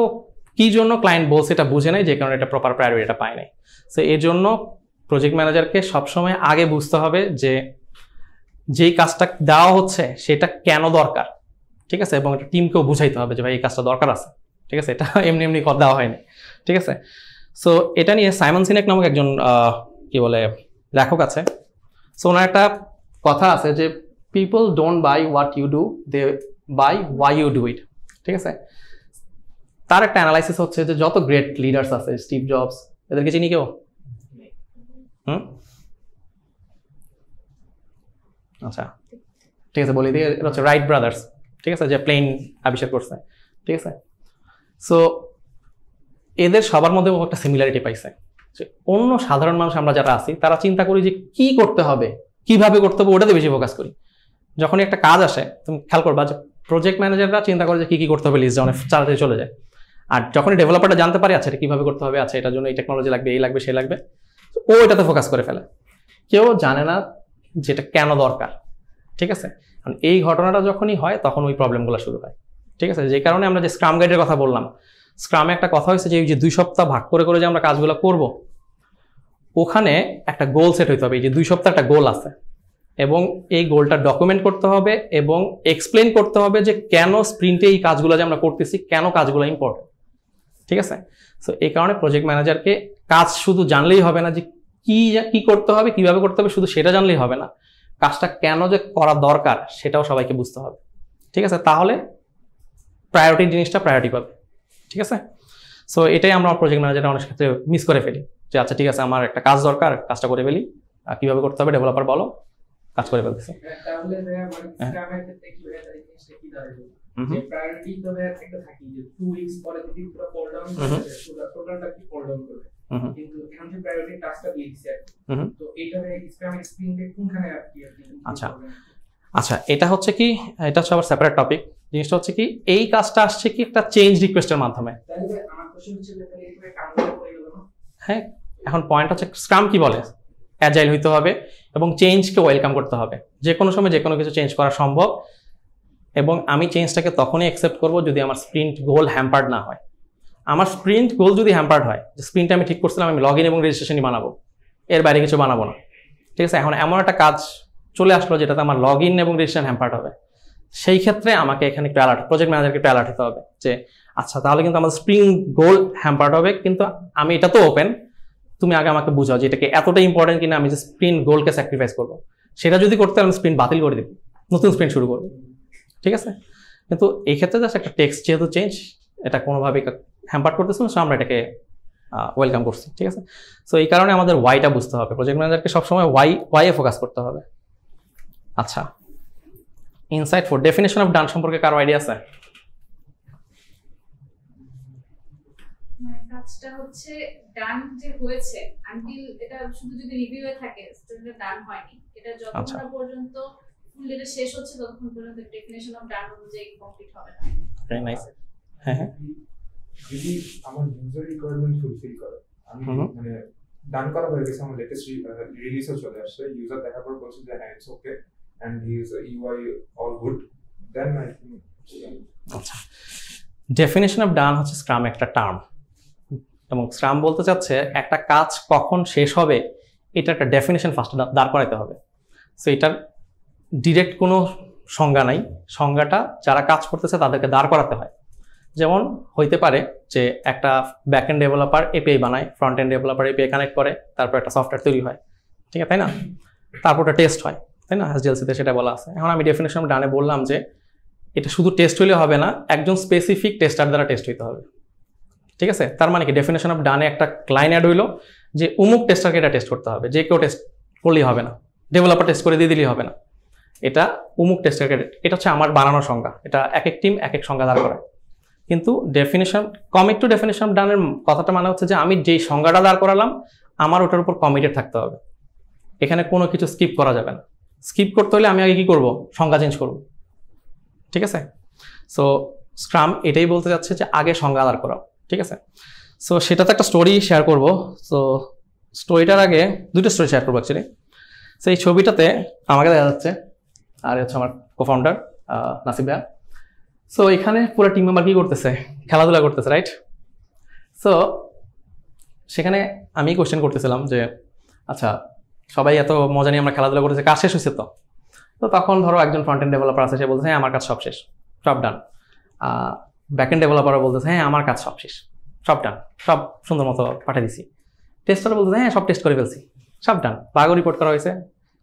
কি জন্য ক্লায়েন্ট বলছে এটা বুঝে নাই, যে কারণে এটা প্রপার প্রায়োরিটিটা পায় নাই। সো এই জন্য প্রজেক্ট ম্যানেজারকে সবসময় আগে বুঝতে হবে যে যেই কাজটা দেওয়া হচ্ছে সেটা কেন দরকার, ঠিক আছে, এবং এটা টিমকেও বুঝাইতে হবে যে ভাই এই কাজটা দরকার আছে, ঠিক আছে, এটা এমনি এমনি দেওয়া হয়নি, ঠিক আছে। সো এটা নিয়ে সাইমন সিনেক নামক একজন কি বলে লেখক আছে। সো ওনার একটা কথা আছে যে people don't buy what you do, they buy why you do it, ঠিক আছে। তার একটা অ্যানালাইসিস হচ্ছে যে যত গ্রেট লিডার্স আছে, স্টিভ জবস, এদেরকে চিনি কেউ? আচ্ছা ঠিক আছে, বলি দিয়ে এটা হচ্ছে রাইট ব্রাদার্স, ঠিক আছে, যে প্লেন আবিষ্কার করছে, ঠিক আছে। সো এদের সবার মধ্যে একটা সিমিলারিটি পাইছে, যে অন্য সাধারণ মানুষ আমরা যারা আছি তারা চিন্তা করি যে কি করতে হবে, কিভাবে করতে হবে, ওটাতে বেশি ফোকাস করি। যখনই একটা কাজ আসে তুমি খেয়াল করবা যে প্রজেক্ট ম্যানেজাররা চিন্তা করে যে কি করতে হবে, লিস্ট অনেক চালাতে চলে যায়। আর যখনই ডেভেলপারটা জানতে পারে আচ্ছা এটা কিভাবে করতে হবে, আচ্ছা এটার জন্য এই টেকনোলজি লাগবে, এই লাগবে, সেই লাগবে, ও এটাতে ফোকাস করে ফেলে। কেউ জানে না যেটা কেন দরকার, ঠিক আছে। কারণ এই ঘটনাটা যখনই হয় তখন ওই প্রবলেমগুলো শুরু হয়, ঠিক আছে। যে কারণে আমরা যে স্ক্রাম গাইডের কথা বললাম, স্ক্রামে একটা কথা হয়েছে যে এই যে 2 সপ্তাহ ভাগ করে করে যে আমরা কাজগুলো করব, ওখানে একটা গোল সেট হইতে হবে। এই যে 2 সপ্তাহ একটা গোল আছে, এবং এই গোলটা ডকুমেন্ট করতে হবে এবং এক্সপ্লেন করতে হবে যে কেন স্প্রিন্টে এই কাজগুলো যে আমরা করতেছি, কেন কাজগুলো ইম্পর্টেন্ট, ঠিক আছে। সো এই কারণে প্রজেক্ট ম্যানেজারকে কাজ শুধু জানলেই হবে না, যে কি করতে হবে, কিভাবে করতে হবে, শুধু সেটা জানলেই হবে না, কাজটা কেন যে করা দরকার সেটাও সবাইকে বুঝতে হবে, ঠিক আছে। তাহলে প্রায়োরিটি জিনিসটা প্রায়োরিটি পাবে, ঠিক আছে। সো এটাই আমরা প্রজেক্ট ম্যানেজার অনেক ক্ষেত্রে মিস করে ফেলি, যে আচ্ছা ঠিক আছে আমার একটা কাজ দরকার, কাজটা করে ফেলি, কিভাবে করতে হবে ডেভেলপার বলো, কাজ করে ফেলতেছে। তাহলে মানে স্ক্রামের ক্ষেত্রে কি হয়, তাই জিনিসটা কি দাঁড়ায়, যে প্রায়োরিটি তো একটা থাকি যে 2 উইকস পরে যদি পুরো ফল ডাউন করে টোটালটা কি ফল ডাউন করবে, কিন্তু এখানে যে প্রায়োরিটি টাস্কটা দিয়ে দিছে, তো এইটারে স্ক্রামের স্প্রিন্টে কোনখানে আপনি আচ্ছা আচ্ছা এটা হচ্ছে কি, এটা হচ্ছে আবার সেপারেট টপিক। জিনিসটা হচ্ছে কি, এই কাজটা আসছে কি একটা চেঞ্জ রিকোয়েস্টের মাধ্যমে। তাহলে আমার কোশ্চেন হচ্ছে যে তাহলে এইভাবে কামগুলো করে গেল না। হ্যাঁ, এখন পয়েন্ট হচ্ছে স্ক্রাম কি বলে, অ্যাজাইল হইতে হবে এবং চেঞ্জকে ওয়েলকাম করতে হবে। যে কোনো সময় যে কোনো কিছু চেঞ্জ করা সম্ভব, এবং আমি চেঞ্জটাকে তখনই অ্যাকসেপ্ট করব যদি আমার স্প্রিন্ট গোল হ্যাম্পার্ড না হয়। আমার স্প্রিন্ট গোল যদি হ্যাম্পার্ড হয়, যে স্প্রিন্টটা আমি ঠিক করছিলাম আমি লগ ইন এবং রেজিস্ট্রেশনই বানাবো, এর বাইরে কিছু বানাবো না, ঠিক আছে। এখন এমন একটা কাজ চলে আসলো যেটাতে আমার লগ ইন এবং রেজিস্ট্রেশন হ্যাম্পার্ড হবে, সেই ক্ষেত্রে আমাকে এখানে একটু অ্যালার্ট, প্রজেক্ট ম্যানেজারকে একটু অ্যালার্ট হতে হবে যে আচ্ছা তাহলে কিন্তু আমার স্প্রিং গোল হ্যাম্পার্ড হবে, কিন্তু আমি এটা তো ওপেন, তুমি আগে আমাকে বুঝাও যে এটাকে এতটা ইম্পর্টেন্ট কিনা আমি যে স্প্রিন্ট গোলকে স্যাক্রিফাইস করবো। সেটা যদি করতে আমি স্প্রিন্ট বাতিল করে দিব, নতুন স্প্রিন্ট শুরু করবো, ঠিক আছে। কিন্তু এই ক্ষেত্রে জাস্ট একটা টেক্সট যেহেতু চেঞ্জ, এটা কোনোভাবেই হ্যাম্পার্ড করতেছে না, সো আমরা এটাকে ওয়েলকাম করছি, ঠিক আছে। সো এই কারণে আমাদের ওয়াইটা বুঝতে হবে, প্রজেক্ট ম্যানেজারকে সবসময় ওয়াইয়ে ফোকাস করতে হবে। আচ্ছা, ইনসাইট ফর ডেফিনেশন অফ ডান সম্পর্কে কারো আইডিয়া আছে? কাজটা হচ্ছে ডান যে হয়েছে আনটিল এটা শুধু যদি রিভিউ এ থাকে স্টিল ডান হয়নি, এটা যতক্ষণ না পর্যন্ত ফুল ডেটা শেষ হচ্ছে ততক্ষণ পর্যন্ত ডেফিনেশন অফ ডান অনুযায়ী কমপ্লিট হবে না। Very nice. হ্যাঁ হ্যাঁ, যদি আমার ইউজার রিকোয়ারমেন্ট ফুলফিল করে, আমি মানে ডান করা হয়ে গেছে, আমার লেটেস্ট রিলিজও চলে আসছে, ইউজার দেখার পর বলছে যে হ্যাঁ it's okay and he is UI all good, then I think. আচ্ছা, ডেফিনেশন অফ ডান হচ্ছে স্ক্রাম একটা টার্ম, এবং স্ক্রাম বলতে চাচ্ছে একটা কাজ কখন শেষ হবে এটা একটা ডেফিনেশন ফার্স্ট দাঁড় করাইতে হবে। সো এটার ডিরেক্ট কোনো সংজ্ঞা নাই, সংজ্ঞাটা যারা কাজ করতেছে তাদেরকে দাঁড় করাতে হয়। যেমন হইতে পারে যে একটা ব্যাক এন্ড ডেভেলপার এপিআই বানায়, front end developer API connect করে, তারপর একটা সফটওয়্যার তৈরি হয়, ঠিক আছে, তাই না? তারপর একটা টেস্ট হয়, তাই না? এসডিএলসিতে সেটা বলা আছে। এখন আমি ডেফিনেশন অফ ডানে বললাম যে এটা শুধু টেস্ট হইলে হবে না, একজন স্পেসিফিক টেস্টার দ্বারা টেস্ট হইতে হবে, ঠিক আছে। তার মানে কি, ডেফিনেশন অফ ডানে একটা লাইন অ্যাড হইলো যে অমুক টেস্টারকে এটা টেস্ট করতে হবে, যে কেউ টেস্ট করলেই হবে না, ডেভেলপার টেস্ট করে দিয়ে দিলেই হবে না, এটা অমুক টেস্টারকে, এটা হচ্ছে আমার বানানোর সংজ্ঞা, এটা এক এক টিম এক এক সংজ্ঞা দাঁড় করায়। কিন্তু definition commit to definition of ডানের কথাটা মানে হচ্ছে যে আমি যেই সংজ্ঞাটা দাঁড় করালাম আমার ওটার উপর কমিটেড থাকতে হবে, এখানে কোনো কিছু স্কিপ করা যাবে না। স্কিপ করতে হলে আমি আগে কি করব, সংজ্ঞা চেঞ্জ করব, ঠিক আছে। সো স্ক্রাম এটাই বলতে যাচ্ছে যে আগে সংজ্ঞা দাঁড় করাও, ঠিক আছে। সো সেটাতে একটা স্টোরি শেয়ার করবো। সো স্টোরিটার আগে দুটো স্টোরি শেয়ার করবো অ্যাকচুয়ালি। সো এই ছবিটাতে আমাকে দেখা যাচ্ছে, আর হচ্ছে আমার কোফাউন্ডার নাসিব ভাইয়া। সো এখানে পুরো টিম মেম্বার কি করতেছে, খেলাধুলা করতেছে, রাইট? সো সেখানে আমি কোয়েশ্চেন করতেছিলাম যে আচ্ছা সবাই এত মজা নিয়ে আমরা খেলাধুলা করতেছে, কাজ শেষ হয়েছে তো? তো তখন ধরো একজন ফ্রন্ট এন্ড ডেভেলপার আছে, সে বলছে হ্যাঁ আমার কাজ সব শেষ, সব ডান। ব্যাক এন্ড ডেভেলপারও বলতেছে হ্যাঁ আমার কাজ সব শেষ, সব ডান, সব সুন্দর মতো পাঠিয়ে দিছি। টেস্টারও বলতেছে হ্যাঁ সব টেস্ট করে ফেলছি, সব ডান, বাগও রিপোর্ট করা হয়েছে।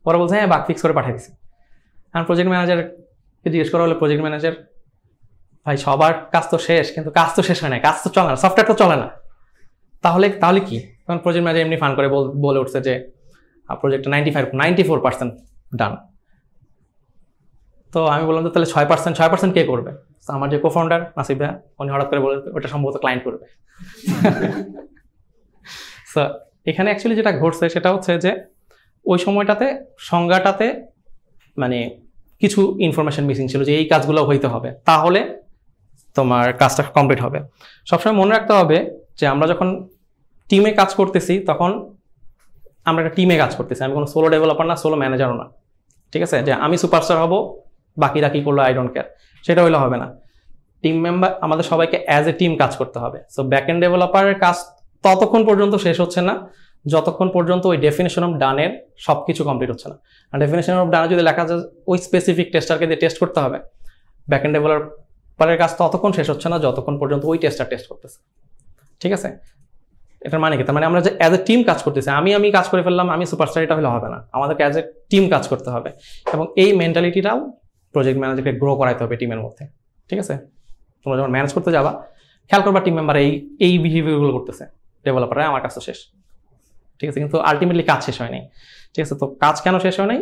পরে বলছে হ্যাঁ বাগ ফিক্স করে পাঠিয়ে দিছি। আর প্রজেক্ট ম্যানেজারকে জিজ্ঞেস করা হলে প্রজেক্ট ম্যানেজার, ভাই সবার কাজ তো শেষ, কিন্তু কাজ তো শেষ হয় না, কাজ তো চলে না, সফটওয়্যার তো চলে না, তাহলে কি? তখন প্রজেক্ট ম্যানেজার এমনি ফান করে বলে উঠছে যে প্রজেক্টটা 94% ডান। তো আমি বললাম তাহলে 6% কে করবে? তো আমার যে কোফাউন্ডার নাসিব ভাইয়া, উনি হঠাৎ করে বলে ওটা সম্ভবত ক্লায়েন্ট করবে। সো এখানে অ্যাকচুয়ালি যেটা ঘটছে সেটা হচ্ছে যে ওই সময়টাতে সংজ্ঞাটাতে মানে কিছু ইনফরমেশন মিসিং ছিল যে এই কাজগুলো হইতে হবে, তাহলে তোমার কাজটা কমপ্লিট হবে। সবসময় মনে রাখতে হবে যে আমরা যখন টিমে কাজ করতেছি তখন আমরা একটা টিমে কাজ করতেছি, আমি কোনো সোলো ডেভেলপার না, সোলো ম্যানেজারও না, ঠিক আছে? যে আমি সুপারস্টার হব, বাকিরা কী করলো আই ডোন্ট কেয়ার, সেটা হইলে হবে না। টিম মেম্বার আমাদের সবাইকে অ্যাজ এ টিম কাজ করতে হবে। সো ব্যাক এন্ড ডেভেলপারের কাজ ততক্ষণ পর্যন্ত শেষ হচ্ছে না যতক্ষণ পর্যন্ত ওই ডেফিনেশন অফ ডানের সব কিছু কমপ্লিট হচ্ছে না। আর ডেফিনেশন অফ ডানে যদি লেখা যায় ওই স্পেসিফিক টেস্টারকে দিয়ে টেস্ট করতে হবে, ব্যাক এন্ড ডেভেলপারের কাজ ততক্ষণ শেষ হচ্ছে না যতক্ষণ পর্যন্ত ওই টেস্টার টেস্ট করতেছে, ঠিক আছে? এটার মানে কি? তার মানে আমরা যে অ্যাজ এ টিম কাজ করতেছি, আমি কাজ করে ফেললাম, আমি সুপারস্টার, এটা হলে হবে না, আমাদেরকে অ্যাজ এ টিম কাজ করতে হবে। এবং এই মেন্টালিটিটাও প্রজেক্ট ম্যানেজারকে গ্রো করাইতে হবে টিমের মধ্যে, ঠিক আছে? তোমরা যখন ম্যানেজ করতে যাবা খেয়াল করবা টিম মেম্বার এই বিহেভিয়ারগুলো করতেছে, ডেভেলপাররা আমার কাজ তো শেষ, ঠিক আছে? কিন্তু আলটিমেটলি কাজ শেষ হয় নাই, ঠিক আছে? তো কাজ কেন শেষ হয় নাই?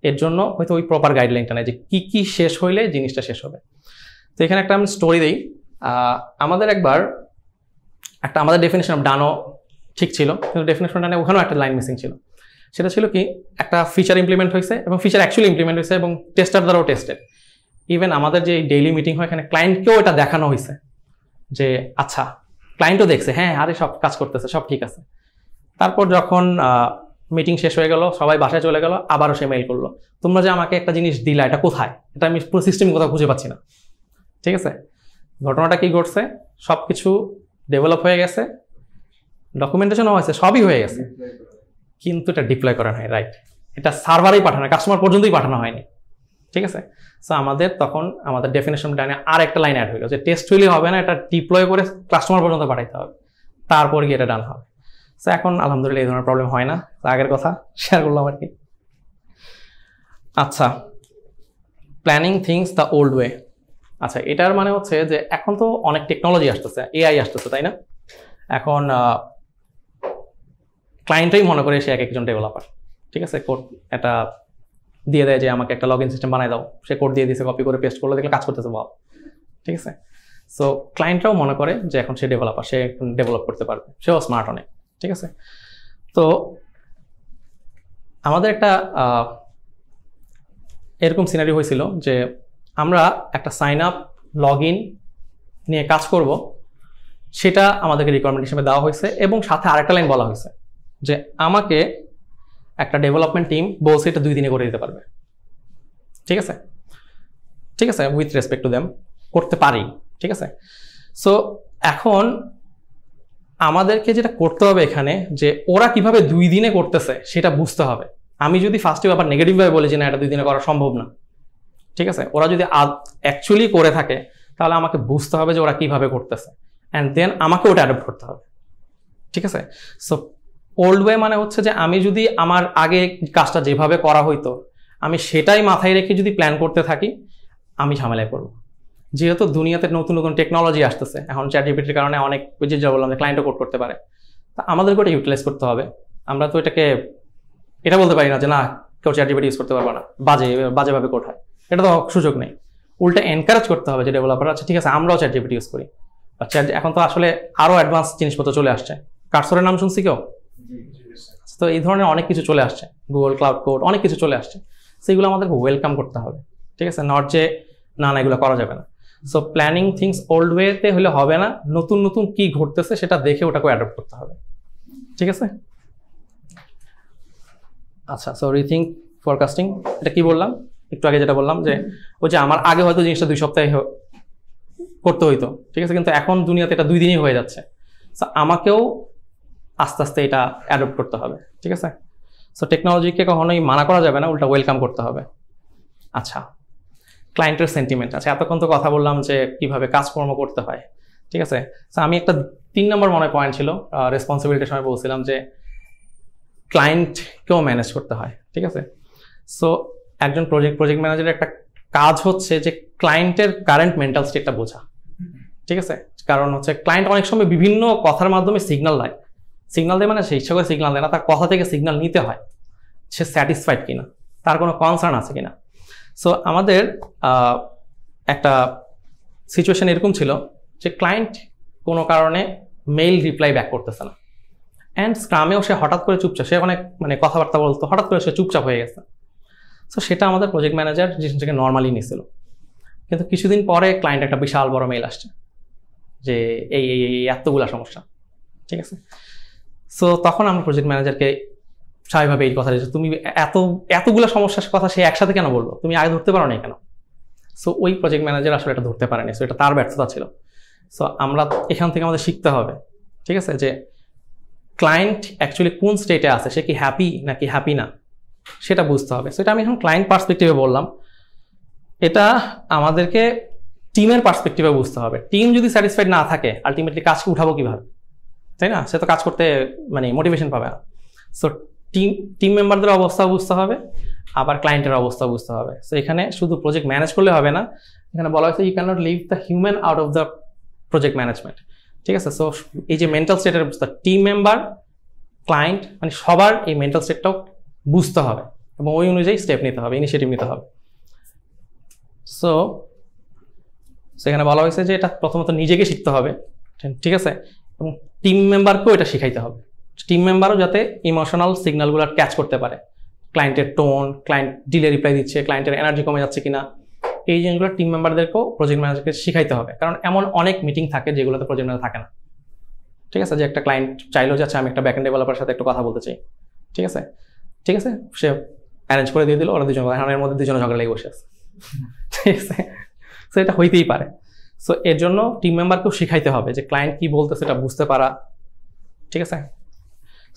এর জন্য হয়তো ওই প্রপার গাইডলাইনটা নেই যে কি শেষ হইলে জিনিসটা শেষ হবে। তো এখানে একটা আমি স্টোরি দিই। আমাদের একবার আমাদের ডেফিনেশন অফ ডানও ঠিক ছিল, কিন্তু ডেফিনেশন ডানে ওখানেও একটা লাইন মিসিং ছিল। সেটা ছিল কি, একটা ফিচার ইমপ্লিমেন্ট হয়েছে এবং ফিচার অ্যাকচুয়ালি ইমপ্লিমেন্ট হয়েছে এবং টেস্টার দ্বারাও টেস্টেড। ইভেন আমাদের যে ডেইলি মিটিং হয় এখানে ক্লায়েন্টকেও এটা দেখানো হয়েছে যে আচ্ছা, ক্লায়েন্টও দেখছে হ্যাঁ আরে সব কাজ করতেছে, সব ঠিক আছে। তারপর যখন মিটিং শেষ হয়ে গেল, সবাই বাসায় চলে গেল, আবারও সে মেইল করলো, তোমরা যে আমাকে একটা জিনিস দিলা এটা কোথায়? এটা আমি পুরো সিস্টেম কোথাও খুঁজে পাচ্ছি না, ঠিক আছে? ঘটনাটা কি ঘটছে? সব কিছু ডেভেলপ হয়ে গেছে, ডকুমেন্টেশনও হয়েছে, সবই হয়ে গেছে, কিন্তু এটা ডিপ্লয় করা হয়, রাইট? এটা সার্ভারেই পাঠানো, কাস্টমার পর্যন্তই পাঠানো হয়নি, ঠিক আছে? সো আমাদের তখন আমাদের ডেফিনেশন ডানে আর একটা লাইন অ্যাড হইলো যে টেস্ট হইলে হবে না, এটা ডিপ্লয় করে কাস্টমার পর্যন্ত পাঠাইতে হবে, তারপর গিয়ে এটা ডান হবে। সো এখন আলহামদুলিল্লাহ এই ধরনের প্রবলেম হয় না, আগের কথা শেয়ার করলাম আর কি। আচ্ছা, planning things the old way. আচ্ছা, এটার মানে হচ্ছে যে এখন তো অনেক টেকনোলজি আসতেছে, এআই আসতেছে, তাই না? এখন ক্লায়েন্টই মনে করে সে একজন ডেভেলপার, ঠিক আছে? কোড এটা দিয়ে দেয় যে আমাকে একটা লগ ইন সিস্টেম বানাই দাও, সে কোড দিয়ে দিয়েছে, কপি করে পেস্ট করলে দেখলে কাজ করতেছে, ভাব, ঠিক আছে? সো ক্লায়েন্টরাও মনে করে যে এখন সে ডেভেলপার, সে ডেভেলপ করতে পারবে, সেও স্মার্ট অনেক, ঠিক আছে? তো আমাদের একটা এরকম সিনারি হয়েছিল যে আমরা একটা সাইন আপ লগ ইন নিয়ে কাজ করব, সেটা আমাদেরকে রিকোয়ারমেন্ট হিসেবে দেওয়া হয়েছে এবং সাথে আরেকটা লাইন বলা হয়েছে যে আমাকে একটা ডেভেলপমেন্ট টিম বলছে এটা 2 দিনে করে দিতে পারবে, ঠিক আছে? ঠিক আছে, উইথ রেসপেক্ট টু দেম, করতে পারি, ঠিক আছে? সো এখন আমাদেরকে যেটা করতে হবে এখানে যে ওরা কিভাবে 2 দিনে করতেছে সেটা বুঝতে হবে। আমি যদি ফার্স্টে আবার নেগেটিভভাবে বলি যে না এটা 2 দিনে করা সম্ভব না, ঠিক আছে? ওরা যদি অ্যাকচুয়ালি করে থাকে তাহলে আমাকে বুঝতে হবে যে ওরা কিভাবে করতেছে, অ্যান্ড দেন আমাকে ওটা অ্যাডপ্ট করতে হবে, ঠিক আছে? সো ওল্ড ওয়ে মানে হচ্ছে যে আমি যদি আমার আগে কাজটা যেভাবে করা হইতো আমি সেটাই মাথায় রেখে যদি প্ল্যান করতে থাকি, আমি ঝামেলায় পড়ব। যেহেতু দুনিয়াতে নতুন নতুন টেকনোলজি আসতেছে, এখন চ্যাটজিপিটির কারণে অনেক যা বললাম যে ক্লায়েন্টও কোড করতে পারে, তা আমাদেরকে ওটা ইউটিলাইজ করতে হবে। আমরা তো এটাকে এটা বলতে পারি না যে না কেউ চ্যাটজিপিটি ইউজ করতে পারবে না, বাজেভাবে কোড হয়, এটা তো সুযোগ নেই। উল্টা এনকারেজ করতে হবে যে ডেভেলপার আছে, ঠিক আছে আমরাও চ্যাটজিপিটি ইউজ করি। এখন তো আসলে আরও অ্যাডভান্স জিনিসপত্র চলে আসছে, কার্সরের নাম শুনছি কেউ? তো এই ধরনের অনেক কিছু চলে আসছে, গুগল ক্লাউড কোড, অনেক কিছু চলে আসছে, সেগুলো আমাদেরকে ওয়েলকাম করতে হবে, ঠিক আছে? নট যে না এগুলো করা যাবে না। সো প্ল্যানিং থিংস ওল্ড ওয়েতে হলে হবে না, নতুন নতুন কি ঘটতেছে সেটা দেখে ওটাকে অ্যাডপ্ট করতে হবে, ঠিক আছে? আচ্ছা, সো রিথিঙ্ক ফরকাস্টিং, এটা কি বললাম একটু আগে? যেটা বললাম যে ওই যে আমার আগে হয়তো জিনিসটা 2 সপ্তাহে করতে হইতো, ঠিক আছে, কিন্তু এখন দুনিয়াতে এটা 2 দিনই হয়ে যাচ্ছে। সো আমাকেও আস্তে আস্তে এটা অ্যাডপ্ট করতে হবে, ঠিক আছে? সো টেকনোলজিকে কখনোই মানা করা যাবে না, উল্টা ওয়েলকাম করতে হবে। আচ্ছা, ক্লায়েন্টের সেন্টিমেন্ট। আচ্ছা, এতক্ষণ তো কথা বললাম যে কিভাবে কাজকর্ম করতে হয়, ঠিক আছে? সো আমি একটা 3 নম্বর মনে পয়েন্ট ছিল রেসপন্সিবিলিটির সময় বলছিলাম যে ক্লায়েন্টকেও ম্যানেজ করতে হয়, ঠিক আছে? সো একজন প্রজেক্ট ম্যানেজারের একটা কাজ হচ্ছে যে ক্লায়েন্টের কারেন্ট মেন্টাল স্টেটটা বোঝা, ঠিক আছে? কারণ হচ্ছে ক্লায়েন্ট অনেক সময় বিভিন্ন কথার মাধ্যমে সিগন্যাল দেয় মানে সে ইচ্ছা করে সিগন্যাল দেয় না, তার কথা থেকে সিগন্যাল নিতে হয় সে স্যাটিসফাইড কিনা, তার কোনো কনসার্ন আছে কিনা। সো আমাদের একটা সিচুয়েশন এরকম ছিল যে ক্লায়েন্ট কোনো কারণে মেইল রিপ্লাই ব্যাক করতেছে না, অ্যান্ড স্ক্রামেও সে হঠাৎ করে চুপচাপ, সে অনেক মানে কথাবার্তা বলতো, হঠাৎ করে সে চুপচাপ হয়ে গেছে। সো সেটা আমাদের প্রজেক্ট ম্যানেজার জিনিসটাকে নর্মালি নিয়েছিল, কিন্তু কিছুদিন পরে ক্লায়েন্ট একটা বিশাল বড় মেইল আসছে যে এই এই এই এতগুলা সমস্যা, ঠিক আছে। সো তখন আমরা প্রজেক্ট ম্যানেজারকে স্বাভাবিকভাবে এই কথা যে তুমি এতগুলো সমস্যার কথা সে একসাথে কেন বলবো, তুমি আগে ধরতে পারো না কেন। সো ওই প্রজেক্ট ম্যানেজার আসলে এটা ধরতে পারেনি, সো এটা তার ব্যর্থতা ছিল। সো আমরা এখান থেকে আমাদের শিখতে হবে, ঠিক আছে, যে ক্লায়েন্ট অ্যাকচুয়ালি কোন স্টেটে আছে, সে কি হ্যাপি নাকি হ্যাপি না সেটা বুঝতে হবে। সো এটা আমি এখন ক্লায়েন্ট পার্সপেক্টিভে বললাম, এটা আমাদেরকে টিমের পার্সপেক্টিভে বুঝতে হবে। টিম যদি স্যাটিসফাইড না থাকে আলটিমেটলি কাজকে উঠাবো কিভাবে, তাই না? সে তো কাজ করতে মানে মোটিভেশন পাবে না। সো টিম মেম্বারদের অবস্থা বুঝতে হবে, আবার ক্লায়েন্টের অবস্থা বুঝতে হবে। সো এখানে শুধু প্রজেক্ট ম্যানেজ করলে হবে না, এখানে বলা হয়েছে you can not leave the human out of the project management, ঠিক আছে। সো এই যে মেন্টাল স্টেটের অবস্থা, টিম মেম্বার, ক্লায়েন্ট, মানে সবার এই মেন্টাল স্টেটটাও বুঝতে হবে এবং ওই অনুযায়ী স্টেপ নিতে হবে, ইনিশিয়েটিভ নিতে হবে। সো সেখানে বলা হয়েছে যে এটা প্রথমত নিজেকে শিখতে হবে, ঠিক আছে, এবং টিম মেম্বারকেও এটা শিখাইতে হবে। টিম মেম্বারও যাতে ইমোশনাল সিগন্যালগুলো ক্যাচ করতে পারে, ক্লায়েন্টের টোন, ক্লায়েন্ট ডিলে রিপ্লাই দিচ্ছে, ক্লায়েন্টের এনার্জি কমে যাচ্ছে কিনা, এই জিনিসগুলো টিম মেম্বারদেরকেও প্রজেক্ট ম্যানেজারকে শিখাইতে হবে। কারণ এমন অনেক মিটিং থাকে যেগুলোতে প্রজেক্ট ম্যানেজার থাকে না, ঠিক আছে। যে একটা ক্লায়েন্ট চাইলো যে আচ্ছা আমি একটা ব্যাকএন্ড ডেভেলপারের সাথে একটু কথা বলতে চাই, ঠিক আছে, ঠিক আছে, সে অ্যারেঞ্জ করে দিয়ে দিল, ওরা দুজন এর মধ্যে দুজনে ঝগড়া লেগে বসে আছে, ঠিক আছে। সো এটা হইতেই পারে। সো এর জন্য টিম মেম্বারকেও শিখাইতে হবে যে ক্লায়েন্ট কি বলতে সেটা বুঝতে পারা, ঠিক আছে।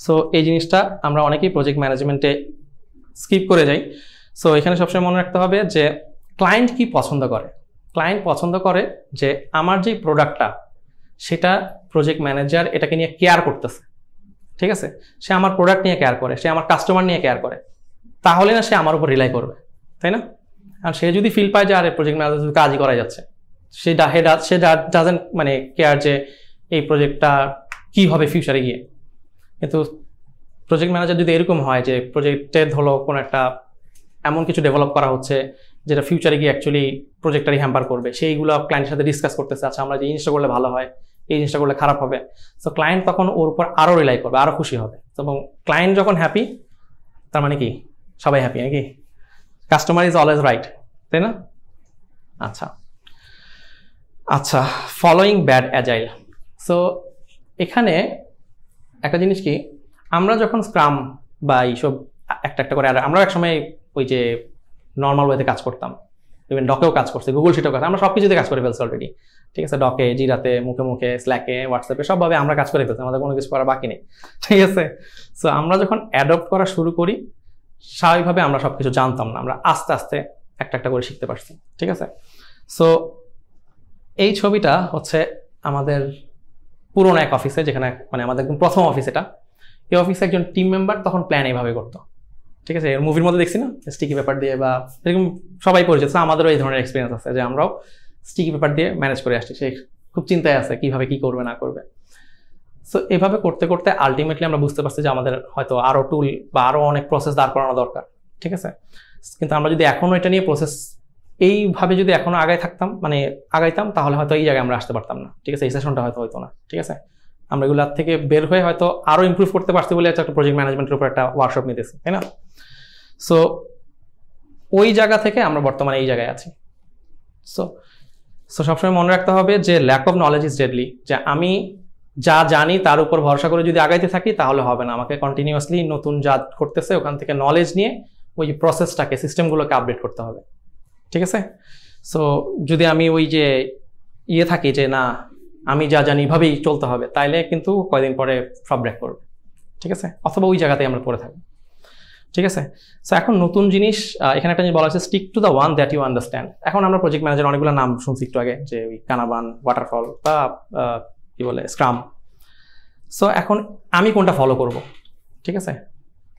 সো এই জিনিসটা আমরা অনেকেই প্রজেক্ট ম্যানেজমেন্টে স্কিপ করে যাই। সো এখানে সবসময় মনে রাখতে হবে যে ক্লায়েন্ট কি পছন্দ করে। ক্লায়েন্ট পছন্দ করে যে আমার যে প্রোডাক্টটা সেটা প্রজেক্ট ম্যানেজার এটাকে নিয়ে কেয়ার করতেছে, ঠিক আছে। সে আমার প্রোডাক্ট নিয়ে কেয়ার করে, সে আমার কাস্টমার নিয়ে কেয়ার করে, তাহলে না সে আমার উপর রিলাই করবে, তাই না? আর সে যদি ফিল পায় যে আরে প্রজেক্ট ম্যানেজার কাজই করা যাচ্ছে, সে ডাজেন্ট মানে কেয়ার যে এই প্রজেক্টটা কি হবে ফিউচারে গিয়ে। কিন্তু প্রজেক্ট ম্যানেজার যদি এরকম হয় যে প্রজেক্টের ধরো কোনো একটা এমন কিছু ডেভেলপ করা হচ্ছে যেটা ফিউচারে গিয়ে অ্যাকচুয়ালি প্রজেক্টটারই হ্যাম্পার করবে, সেইগুলো ক্লায়েন্টের সাথে ডিসকাস করতেছে, আচ্ছা আমরা যে জিনিসটা করলে ভালো হয়, এই জিনিসটা করলে খারাপ হবে। সো ক্লায়েন্ট তখন ওর উপর আরও রিলাই করবে, আরও খুশি হবে। এবং ক্লায়েন্ট যখন হ্যাপি তার মানে কি সবাই হ্যাপি নাকি? কাস্টমার ইজ অলওয়েজ রাইট, তাই না? আচ্ছা আচ্ছা, ফলোয়িং ব্যাড অ্যাজাইল। সো এখানে একটা জিনিস কি, আমরা যখন স্ক্রাম বা এইসব একটা একটা করে, আমরা একসময় ওই যে নর্মাল ওয়েতে কাজ করতাম, ইভেন ডকেও কাজ করছে, গুগল শিটেও কাজ, আমরা সব কিছুতে কাজ করে ফেলছি অলরেডি, ঠিক আছে। ডকে, জিরাতে, মুখে মুখে, স্ল্যাকে, হোয়াটসঅ্যাপে সবভাবে আমরা কাজ করে ফেলছি, আমাদের কোনো কিছু করা বাকি নেই, ঠিক আছে। সো আমরা যখন অ্যাডপ্ট করা শুরু করি স্বাভাবিকভাবে আমরা সব কিছু জানতাম না, আমরা আস্তে আস্তে একটা একটা করে শিখতে পারছি, ঠিক আছে। সো এই ছবিটা হচ্ছে আমাদের পুরোনো এক অফিসে, যেখানে মানে আমাদের একদম প্রথম অফিস এটা। এই অফিসে একজন টিম মেম্বার তখন প্ল্যান এইভাবে করতো, ঠিক আছে। এর মুভির মধ্যে দেখছি না স্টিকি পেপার দিয়ে, বা এরকম সবাই পরিচিত, আমাদেরও এই ধরনের এক্সপিরিয়েন্স আছে যে আমরাও স্টিকি পেপার দিয়ে ম্যানেজ করে আসছি। সে খুব চিন্তায় আছে কিভাবে কি করবে না করবে। সো এভাবে করতে করতে আলটিমেটলি আমরা বুঝতে পারছি যে আমাদের হয়তো আরও টুল বা আরও অনেক প্রসেস দাঁড় করানো দরকার, ঠিক আছে। কিন্তু আমরা যদি এখনও এটা নিয়ে প্রসেস এইভাবে যদি এখনো আগাইতাম তাহলে হয়তো এই জায়গায় আমরা আসতে পারতাম না, ঠিক আছে। এই সেশনটা হয়তো হতো না, ঠিক আছে। আমরা এগুলোর থেকে বের হয়ে হয়তো আরও ইমপ্রুভ করতে পারছি বলে একটা প্রজেক্ট ম্যানেজমেন্টের উপর একটা ওয়ার্কশপ নিতেছি, তাই না? সো ওই জায়গা থেকে আমরা বর্তমানে এই জায়গায় আছি। সো সবসময় মনে রাখতে হবে যে lack of knowledge is deadly, যে আমি যা জানি তার উপর ভরসা করে যদি আগাইতে থাকি তাহলে হবে না। আমাকে কন্টিনিউয়াসলি নতুন যা করতেছে ওখান থেকে নলেজ নিয়ে ওই প্রসেসটাকে, সিস্টেমগুলোকে আপডেট করতে হবে, ঠিক আছে। সো যদি আমি ওই যে থাকি যে না আমি যা জানি এভাবেই চলতে হবে, তাইলে কিন্তু কয়দিন পরে সব ব্রেক করবে, ঠিক আছে। অথবা ওই জায়গাতেই আমরা পড়ে থাকবো, ঠিক আছে। সো এখন নতুন জিনিস এখানে একটা জিনিস বলা হচ্ছে, stick to the one that you understand. এখন আমরা প্রজেক্ট ম্যানেজার অনেকগুলো নাম শুনছি একটু আগে, যে ওই কানাবান, ওয়াটারফল বা কি বলে স্ক্রাম। সো এখন আমি কোনটা ফলো করব, ঠিক আছে?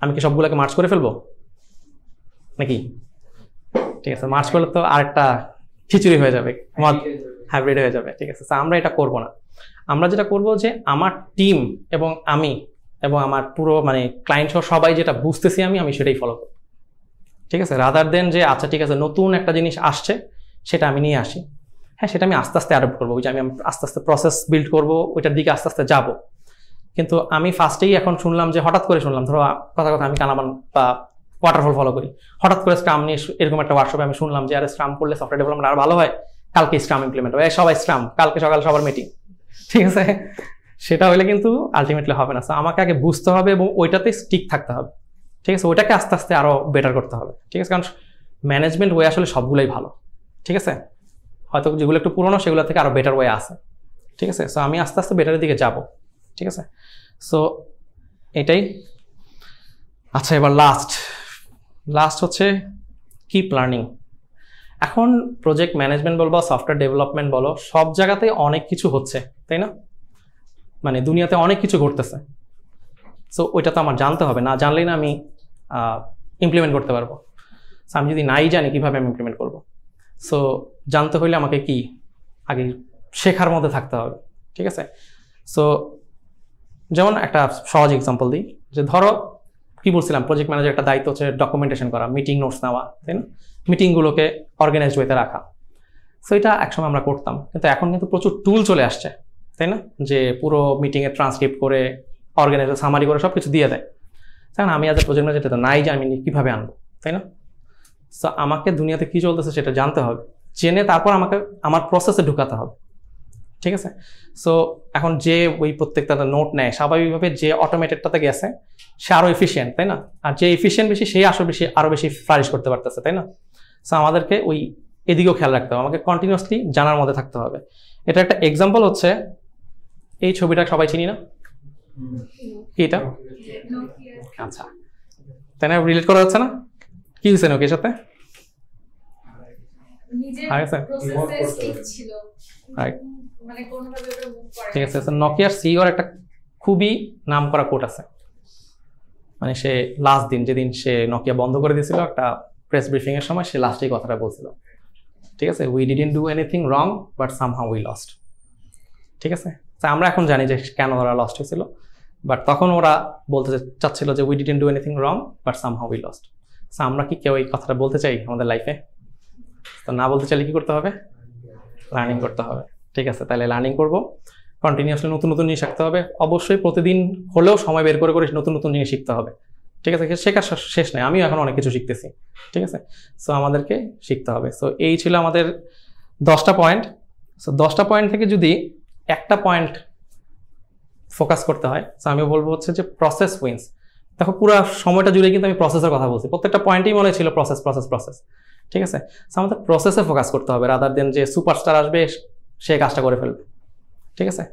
আমি কি সবগুলোকে মার্চ করে ফেলবো নাকি? ঠিক আছে, মার্চ করলে তো আরেকটা খিচুড়ি হয়ে যাবে, হাইব্রিড হয়ে যাবে, ঠিক আছে। আমরা এটা করব না। আমরা যেটা করব যে আমার টিম এবং আমি এবং আমার পুরো মানে ক্লায়েন্ট সহ সবাই যেটা বুঝতেছি আমি সেটাই ফলো করব, ঠিক আছে, রাদার দেন যে আচ্ছা ঠিক আছে নতুন একটা জিনিস আসছে সেটা আমি নিয়ে আসি, হ্যাঁ সেটা আমি আস্তে আস্তে অ্যাডপ্ট করবো, ওই যে আমি আস্তে আস্তে প্রসেস বিল্ড করবো, ওইটার দিকে আস্তে আস্তে যাবো। কিন্তু আমি ফার্স্টেই এখন শুনলাম যে হঠাৎ করে শুনলাম, ধরো কথা আমি কানামান বা ওয়াটারফল ফলো করি, হঠাৎ করে স্ক্রাম নিয়ে এরকম একটা ওয়ার্কশপে আমি শুনলাম যে আরে স্ক্রাম করলে সফটওয়্যার ডেভেলপমেন্ট আরো ভালো হয়, কালকে স্ক্রাম ইমপ্লিমেন্ট হবে, সবাই স্ক্রাম, কালকে সকাল সবার মিটিং, ঠিক আছে, সেটা হলে কিন্তু আলটিমেটলি হবে না। আমাকে আগে বুঝতে হবে এবং ওইটাতে স্টিক থাকতে হবে, ঠিক আছে, ওইটাকে আস্তে আস্তে আরো বেটার করতে হবে, ঠিক আছে, কারণ ম্যানেজমেন্ট ওয়ে আসলে সবগুলোই ভালো, ঠিক আছে, হয়তো যেগুলো একটু পুরোনো সেগুলো থেকে আরো বেটার ওয়ে আছে, ঠিক আছে। সো আমি আস্তে আস্তে বেটারের দিকে যাব, ঠিক আছে। সো এটাই। আচ্ছা এবার লাস্ট হচ্ছে কিপ লার্নিং। এখন প্রজেক্ট ম্যানেজমেন্ট বলো বা সফটওয়্যার ডেভেলপমেন্ট বলো, সব জায়গাতে অনেক কিছু হচ্ছে, তাই না, মানে দুনিয়াতে অনেক কিছু ঘটতেছে। সো ওইটা তো আমার জানতে হবে, না জানলেই না আমি ইমপ্লিমেন্ট করতে পারবো। সো আমি যদি নাই জানি কীভাবে আমি ইমপ্লিমেন্ট করবো, সো জানতে হইলে আমাকে কি আগে শেখার মধ্যে থাকতে হবে, ঠিক আছে। সো যেমন একটা সহজ এক্সাম্পল দিই, যে ধরো কি বলছিলাম প্রজেক্ট ম্যানেজার একটা দায়িত্ব হচ্ছে ডকুমেন্টেশন করা, মিটিং নোটস নেওয়া, তাই না, মিটিংগুলোকে অর্গানাইজড ওয়েতে রাখা। সো এটা একসময় আমরা করতাম, কিন্তু এখন কিন্তু প্রচুর টুল চলে আসছে, তাই না, যে পুরো মিটিংয়ের ট্রান্সক্রিপ্ট করে অর্গানাইজার সামারি করে সব কিছু দিয়ে দেয়। কারণ আমি আজ প্রজেক্ট ম্যানেজার তো নাই যে আমি কীভাবে আনবো, তাই না। সো আমাকে দুনিয়াতে কী চলতেছে সেটা জানতে হবে, জেনে তারপর আমাকে আমার প্রসেসে ঢুকাতে হবে, ঠিক আছে। সো এখন যে ওই প্রত্যেকটা নোট নেয় স্বাভাবিকভাবে যে অটোমেটেডটাতে গেছে সে আরও এফিসিয়েন্ট, তাই না, আর যে এফিসিয়েন্ট বেশি সেই আরও বেশি ফ্লারিশ করতে পারতেছে, তাই না। সো আমাদেরকে ওই এদিকেও খেয়াল রাখতে হবে, আমাকে কন্টিনিউয়াসলি জানার মধ্যে থাকতে হবে। এটা একটা এক্সাম্পল হচ্ছে এই ছবিটা সবাই চিনি না, কি এটা, আচ্ছা তাই না, রিলেট করা যাচ্ছে না, কি হয়েছে নোকিয়ার সাথে, ঠিক আছে। নোকিয়ার সিইওর একটা খুবই নাম করা কোট আছে, মানে সে লাস্ট দিন যেদিন সে নোকিয়া বন্ধ করে দিয়েছিল একটা প্রেস ব্রিফিং এর সময় সে লাস্টেই কথাটা বলছিল, ঠিক আছে, we didn't do anything wrong but somehow we lost, ঠিক আছে। আমরা এখন জানি যে কেন ওরা লস্ট হয়েছিল, বাট তখন ওরা বলতে চাচ্ছিল যে we didn't do anything wrong but somehow we lost. So আমরা কি কেউ এই কথাটা বলতে চাই আমাদের লাইফে? তো না বলতে চাইলে কি করতে হবে? লার্নিং করতে হবে, ঠিক আছে। তাহলে লার্নিং করবো, কন্টিনিউয়াসলি নতুন নতুন জিনিস শিখতে হবে, অবশ্যই প্রতিদিন হলেও সময় বের করে করে নতুন নতুন জিনিস শিখতে হবে, ঠিক আছে। শেখার শেষ নেই, আমিও এখন অনেক কিছু শিখতেছি, ঠিক আছে। সো আমাদেরকে শিখতে হবে। সো এই ছিল আমাদের 10টা পয়েন্ট। সো 10টা পয়েন্ট থেকে যদি একটা পয়েন্ট ফোকাস করতে হয়, সো আমি বলবো হচ্ছে যে প্রসেস উইন্স। দেখো পুরো সময়টা জুড়ে কিন্তু আমি প্রসেসের কথা বলছি, প্রত্যেকটা পয়েন্টই মনে ছিল প্রসেস প্রসেস প্রসেস, ঠিক আছে। সো আমাদের প্রসেসে ফোকাস করতে হবে রাদার দেন যে সুপারস্টার আসবে সে কাজটা করে ফেলবে, ঠিক আছে,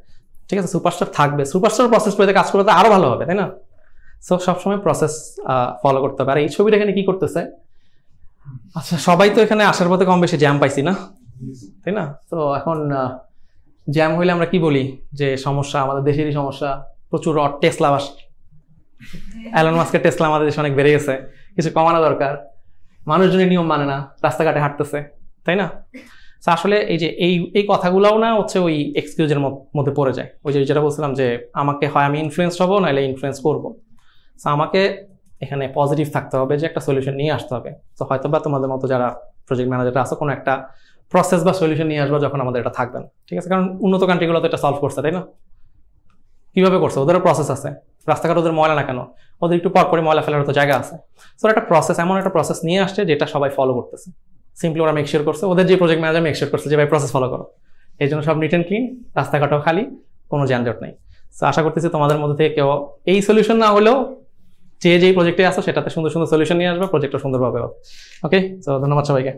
ঠিক আছে। সুপারস্টার থাকবে, সুপারস্টার প্রসেস পেতে কাজ করতে আরো ভালো হবে, তাই না। সো সবসময় প্রসেস ফলো করতে হবে। আর এই ছবিটা এখানে কি করতেছে, আচ্ছা সবাই তো এখানে আসার পথে কম বেশি জ্যাম পাইছি না, তাই না। তো এখন জ্যাম হইলে আমরা কি বলি যে সমস্যা, আমাদের দেশেরই সমস্যা, প্রচুর টেসলা এলন মাস্কের টেসলা আমাদের দেশে অনেক বেড়ে গেছে, কিছু কমানো দরকার, মানুষজনের নিয়ম মানে না, রাস্তাঘাটে হাঁটতেছে, তাই না। আসলে এই যে এই কথাগুলোও না হচ্ছে ওই এক্সকিউজের মধ্যে পড়ে যায়। ওই যে যেটা বলছিলাম যে আমাকে হয় আমি ইনফ্লুয়েন্স হবো নাহলে ইনফ্লুয়েন্স করবো। সো আমাকে এখানে পজিটিভ থাকতে হবে, যে একটা সলিউশন নিয়ে আসতে হবে। তো হয়তো বা তোমাদের মতো যারা প্রজেক্ট ম্যানেজাররা আছে কোনো একটা প্রসেস বা সলিউশন নিয়ে আসবো যখন আমাদের এটা থাকবে না, ঠিক আছে। কারণ উন্নত কান্ট্রিগুলো তো এটা সলভ করছে, তাই না। কীভাবে করছে? ওদেরও প্রসেস আছে, রাস্তাঘাট ওদের ময়লা না কেন, ওদের একটু পরপরই ময়লা ফেলার তো জায়গা আছে। সো একটা প্রসেস, এমন একটা প্রসেস নিয়ে আসছে যেটা সবাই ফলো করতেছে, সিম্পলি ওরা মেকশিওর করছে, ওদের যে প্রজেক্ট ম্যানেজার মেকশিওর করছে যে ভাই প্রসেস ফলো করো, এই জন্য সব নিট অ্যান্ড ক্লিন, রাস্তাঘাটও খালি, কোনো যানজট নেই। সো আশা করতেছি তোমাদের মধ্যে থেকে কেউ এই সলিউশন না হলেও যেই প্রজেক্টে আসো সেটাতে সুন্দর সুন্দর সলিউশন নিয়ে আসবে, প্রজেক্টটা সুন্দরভাবে হবে। ওকে, সো ধন্যবাদ সবাইকে।